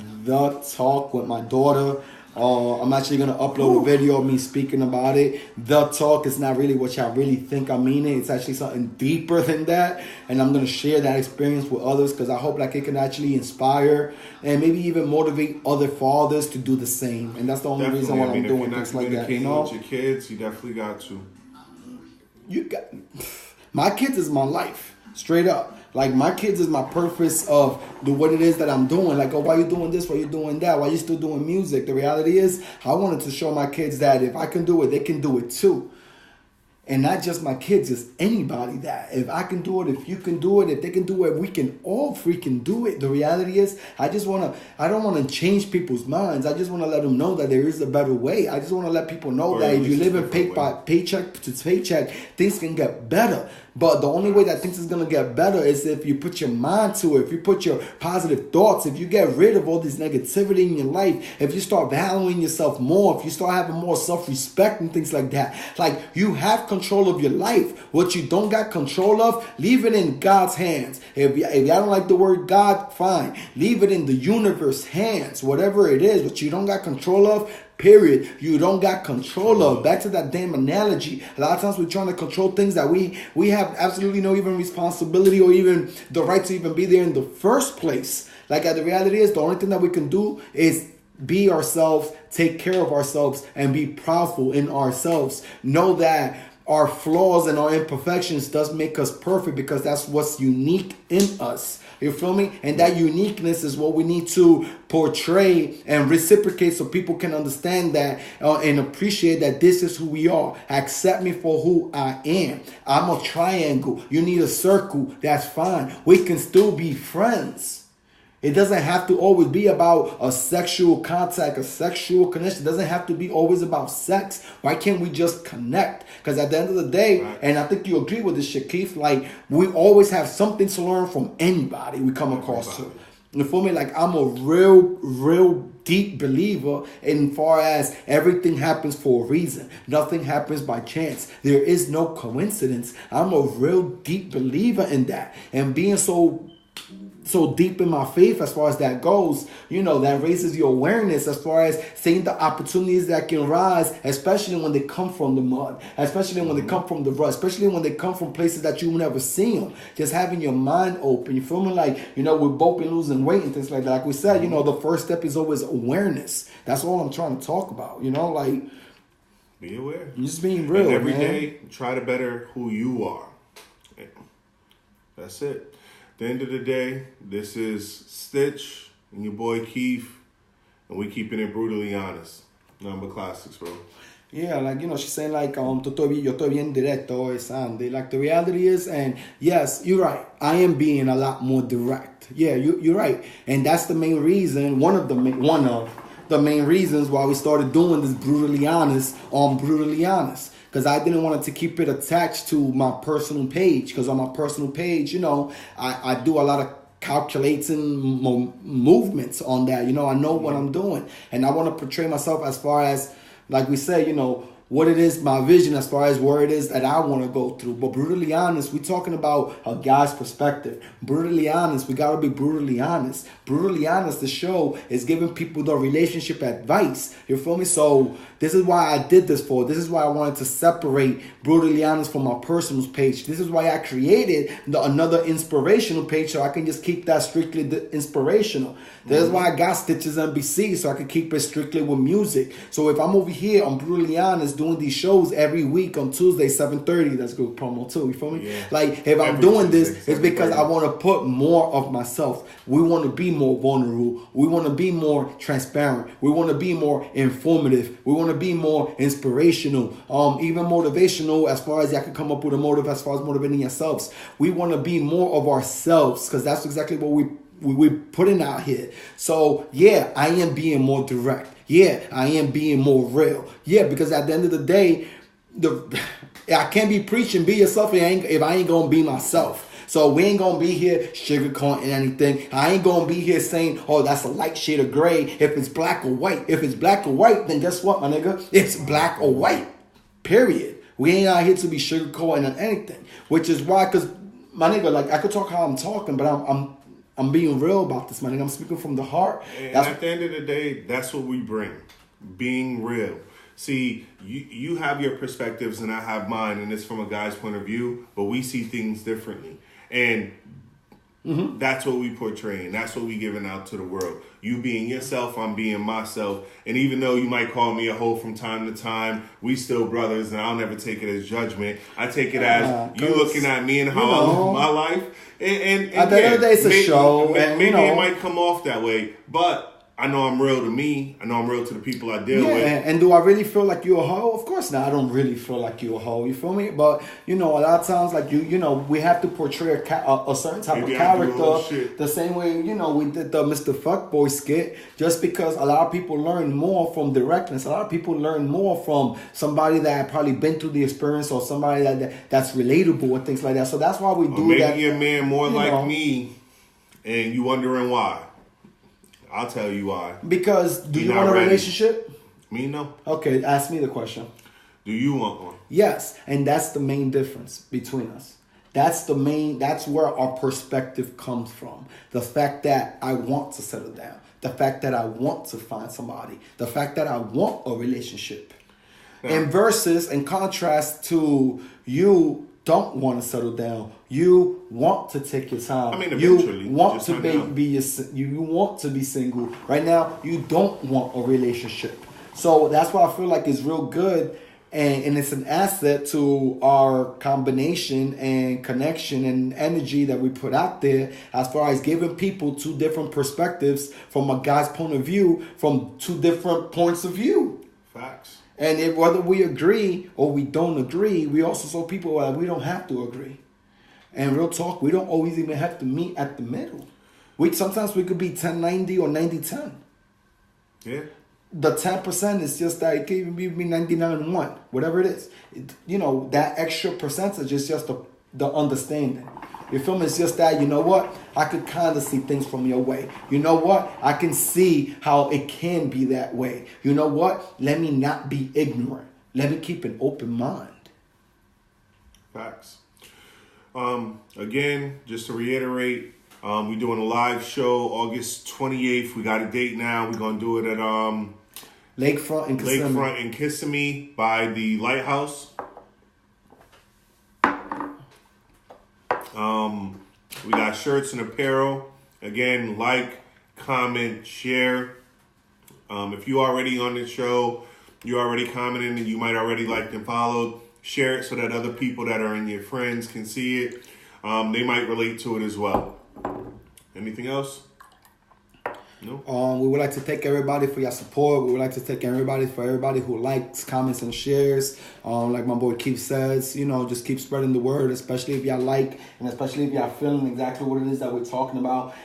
with my daughter. I'm actually going to upload a video of me speaking about it. The talk is not really what y'all really think I mean it. It's actually something deeper than that. And I'm going to share that experience with others because I hope like it can actually inspire and maybe even motivate other fathers to do the same. And that's the only reason why I'm doing things like that. You know, with your kids, you definitely got to. My kids is my life, straight up. Like, my kids is my purpose of what it is that I'm doing. Like, oh, why you doing this? Why you doing that? Why you still doing music? The reality is, I wanted to show my kids that if I can do it, they can do it too. And not just my kids, just anybody that. If I can do it, if you can do it, if they can do it, we can all freaking do it. The reality is, I don't want to change people's minds. I just want to let them know that there is a better way. I just want to let people know that if you live in paycheck to paycheck, things can get better. But the only way that things is going to get better is if you put your mind to it, if you put your positive thoughts, if you get rid of all this negativity in your life, if you start valuing yourself more, if you start having more self-respect and things like that. Like, you have control of your life. What you don't got control of, leave it in God's hands. If y'all don't like the word God, fine. Leave it in the universe hands. Whatever it is, what you don't got control of, period. You don't got control of. Back to that damn analogy. A lot of times we're trying to control things that we have absolutely no even responsibility or even the right to even be there in the first place. Like, the reality is, the only thing that we can do is be ourselves, take care of ourselves, and be proudful in ourselves. Know that our flaws and our imperfections does make us perfect because that's what's unique in us. You feel me? And that uniqueness is what we need to portray and reciprocate so people can understand that and appreciate that this is who we are. Accept me for who I am. I'm a triangle. You need a circle. That's fine. We can still be friends. It doesn't have to always be about a sexual contact, a sexual connection. It doesn't have to be always about sex. Why can't we just connect? Because at the end of the day, and I think you agree with this shit, Keith, like, we always have something to learn from anybody we come across to. You feel me? Like, I'm a real deep believer in far as everything happens for a reason. Nothing happens by chance. There is no coincidence. I'm a real deep believer in that. And being so deep in my faith as far as that goes, you know, that raises your awareness as far as seeing the opportunities that can rise, especially when they come from the mud, especially when they come from the rust, especially when they come from places that you never seen them. Just having your mind open. You feel me? Like, you know, we've both been losing weight and things like that. Like we said, you know, the first step is always awareness. That's all I'm trying to talk about. You know, like, be aware. You're just being real, and every day, try to better who you are. That's it. At the end of the day, this is Stitch and your boy Keith, and we keeping it brutally honest. Number classics, bro. Yeah, like, she's saying like, yo estoy bien directo, Sandy. Like, the reality is, and yes, you're right. I am being a lot more direct. Yeah, you're right. And that's the main reason, one of the main reasons why we started doing this Brutally Honest on Brutally Honest. Because I didn't want it to keep it attached to my personal page. Because on my personal page, I do a lot of calculating movements on that. I know what I'm doing. And I want to portray myself as far as, like we say, what it is, my vision as far as where it is that I want to go through. But Brutally Honest, we're talking about a guy's perspective. Brutally Honest, we got to be brutally honest. Brutally Honest, the show is giving people the relationship advice. You feel me? So this is why I did this for. This is why I wanted to separate Brutally Honest from my personal page. This is why I created another inspirational page so I can just keep that strictly inspirational. This is why I got Stitches NBC so I can keep it strictly with music. So if I'm over here on Brutally Honest doing these shows every week on Tuesday, 7:30, that's good promo too, you feel me? Yeah. Like, if I'm doing this, it's because I want to put more of myself. We want to be more vulnerable. We want to be more transparent. We want to be more informative. We want to be more inspirational, even motivational, as far as I can come up with a motive as far as motivating yourselves. We want to be more of ourselves, because that's exactly what we're putting out here. So yeah, I am being more direct. Yeah, I am being more real. Yeah, because at the end of the day, I can't be preaching be yourself if I ain't gonna be myself. So we ain't gonna be here sugarcoating anything. I ain't gonna be here saying, oh, that's a light shade of gray if it's black or white. If it's black or white, then guess what, my nigga? It's black or white. Period. We ain't out here to be sugarcoating on anything. Which is why, because my nigga, like, I could talk how I'm talking, but I'm being real about this, man. I'm speaking from the heart. And at the end of the day, that's what we bring. Being real. See, you have your perspectives and I have mine, and it's from a guy's point of view, but we see things differently. And that's what we portray, and that's what we giving out to the world. You being yourself, I'm being myself. And even though you might call me a hoe from time to time, we still brothers, and I'll never take it as judgment. I take it as you looking at me and how I live my life. And at the end of the day, it's a show. Maybe it might come off that way, but I know I'm real to me. I know I'm real to the people I deal with. And do I really feel like you're a hoe? Of course not. I don't really feel like you're a hoe. You feel me? But, a lot of times, like, we have to portray a certain type of character the same way, we did the Mr. Fuckboy skit, just because a lot of people learn more from directness. A lot of people learn more from somebody that had probably been through the experience, or somebody that's relatable and things like that. So that's why we do maybe that. Maybe a man more like me, and you wondering why. I'll tell you why. Because do you want a relationship? Me, no. Okay, ask me the question. Do you want one? Yes, and that's the main difference between us. That's where our perspective comes from. The fact that I want to settle down. The fact that I want to find somebody. The fact that I want a relationship. Yeah. And versus, in contrast to you don't want to settle down. You want to take your time. I mean, eventually. You want to you want to be single. Right now, you don't want a relationship. So that's why I feel like it's real good, and it's an asset to our combination and connection and energy that we put out there, as far as giving people two different perspectives from a guy's point of view, from two different points of view. Facts. And whether we agree or we don't agree, we also saw people that we don't have to agree. And real talk, we don't always even have to meet at the middle. Sometimes we could be 10-90 or 90-10. Yeah. The 10% is just that it can even be 99-1, whatever it is. That extra percentage is just the understanding. You feel me? It's just that, you know what? I could kind of see things from your way. You know what? I can see how it can be that way. You know what? Let me not be ignorant. Let me keep an open mind. Facts. Again, just to reiterate, we're doing a live show August 28th. We got a date now. We're going to do it at Lakefront in Kissimmee by the Lighthouse. We got shirts and apparel. Again, like, comment, share. If you already on the show, you already commented, and you might already liked and followed, share it so that other people that are in your friends can see it. They might relate to it as well. Anything else? No. We would like to thank everybody for your support. We would like to thank everybody who likes, comments, and shares. Like my boy Keith says, just keep spreading the word, especially if y'all like, and especially if y'all feeling exactly what it is that we're talking about.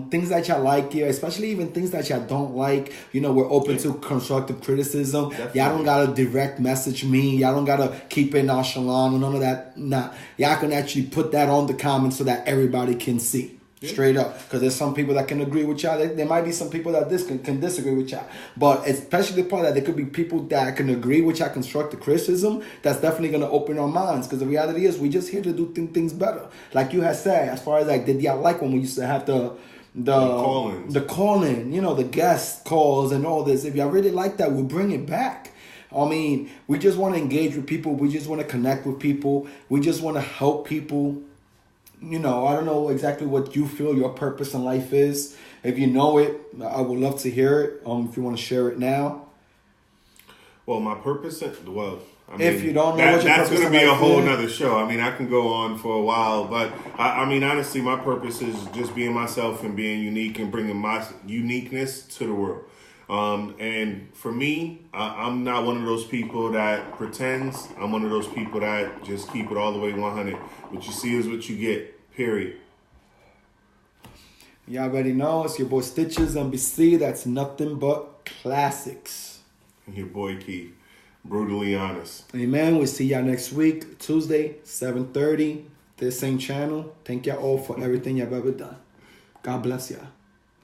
Things that y'all like here, especially even things that y'all don't like. We're open to constructive criticism. Definitely. Y'all don't gotta direct message me. Y'all don't gotta keep it nonchalant or none of that. Nah, y'all can actually put that on the comments so that everybody can see. Yeah. Straight up, because there's some people that can agree with y'all. There might be some people that can disagree with y'all, but especially the part that there could be people that can agree with y'all constructive criticism. That's definitely gonna open our minds, because the reality is we just here to do things better. Like you had said, as far as like, did y'all like when we used to have the call-in, the guest calls and all this? If y'all really like that, we'll bring it back. I mean, we just want to engage with people. We just want to connect with people. We just want to help people. I don't know exactly what you feel your purpose in life is. If you know it, I would love to hear it. If you want to share it now. Well, my purpose, if you don't know what your that's purpose going to be a whole is. nother show. I mean, I can go on for a while, but I mean, honestly, my purpose is just being myself and being unique and bringing my uniqueness to the world. And for me, I'm not one of those people that pretends. I'm one of those people that just keep it all the way 100. What you see is what you get, period. You already know, it's your boy Stitches, NBC. That's nothing but classics. And your boy Keith, brutally honest. Amen. We'll see y'all next week, Tuesday, 7:30. This same channel. Thank y'all all for everything you've ever done. God bless y'all.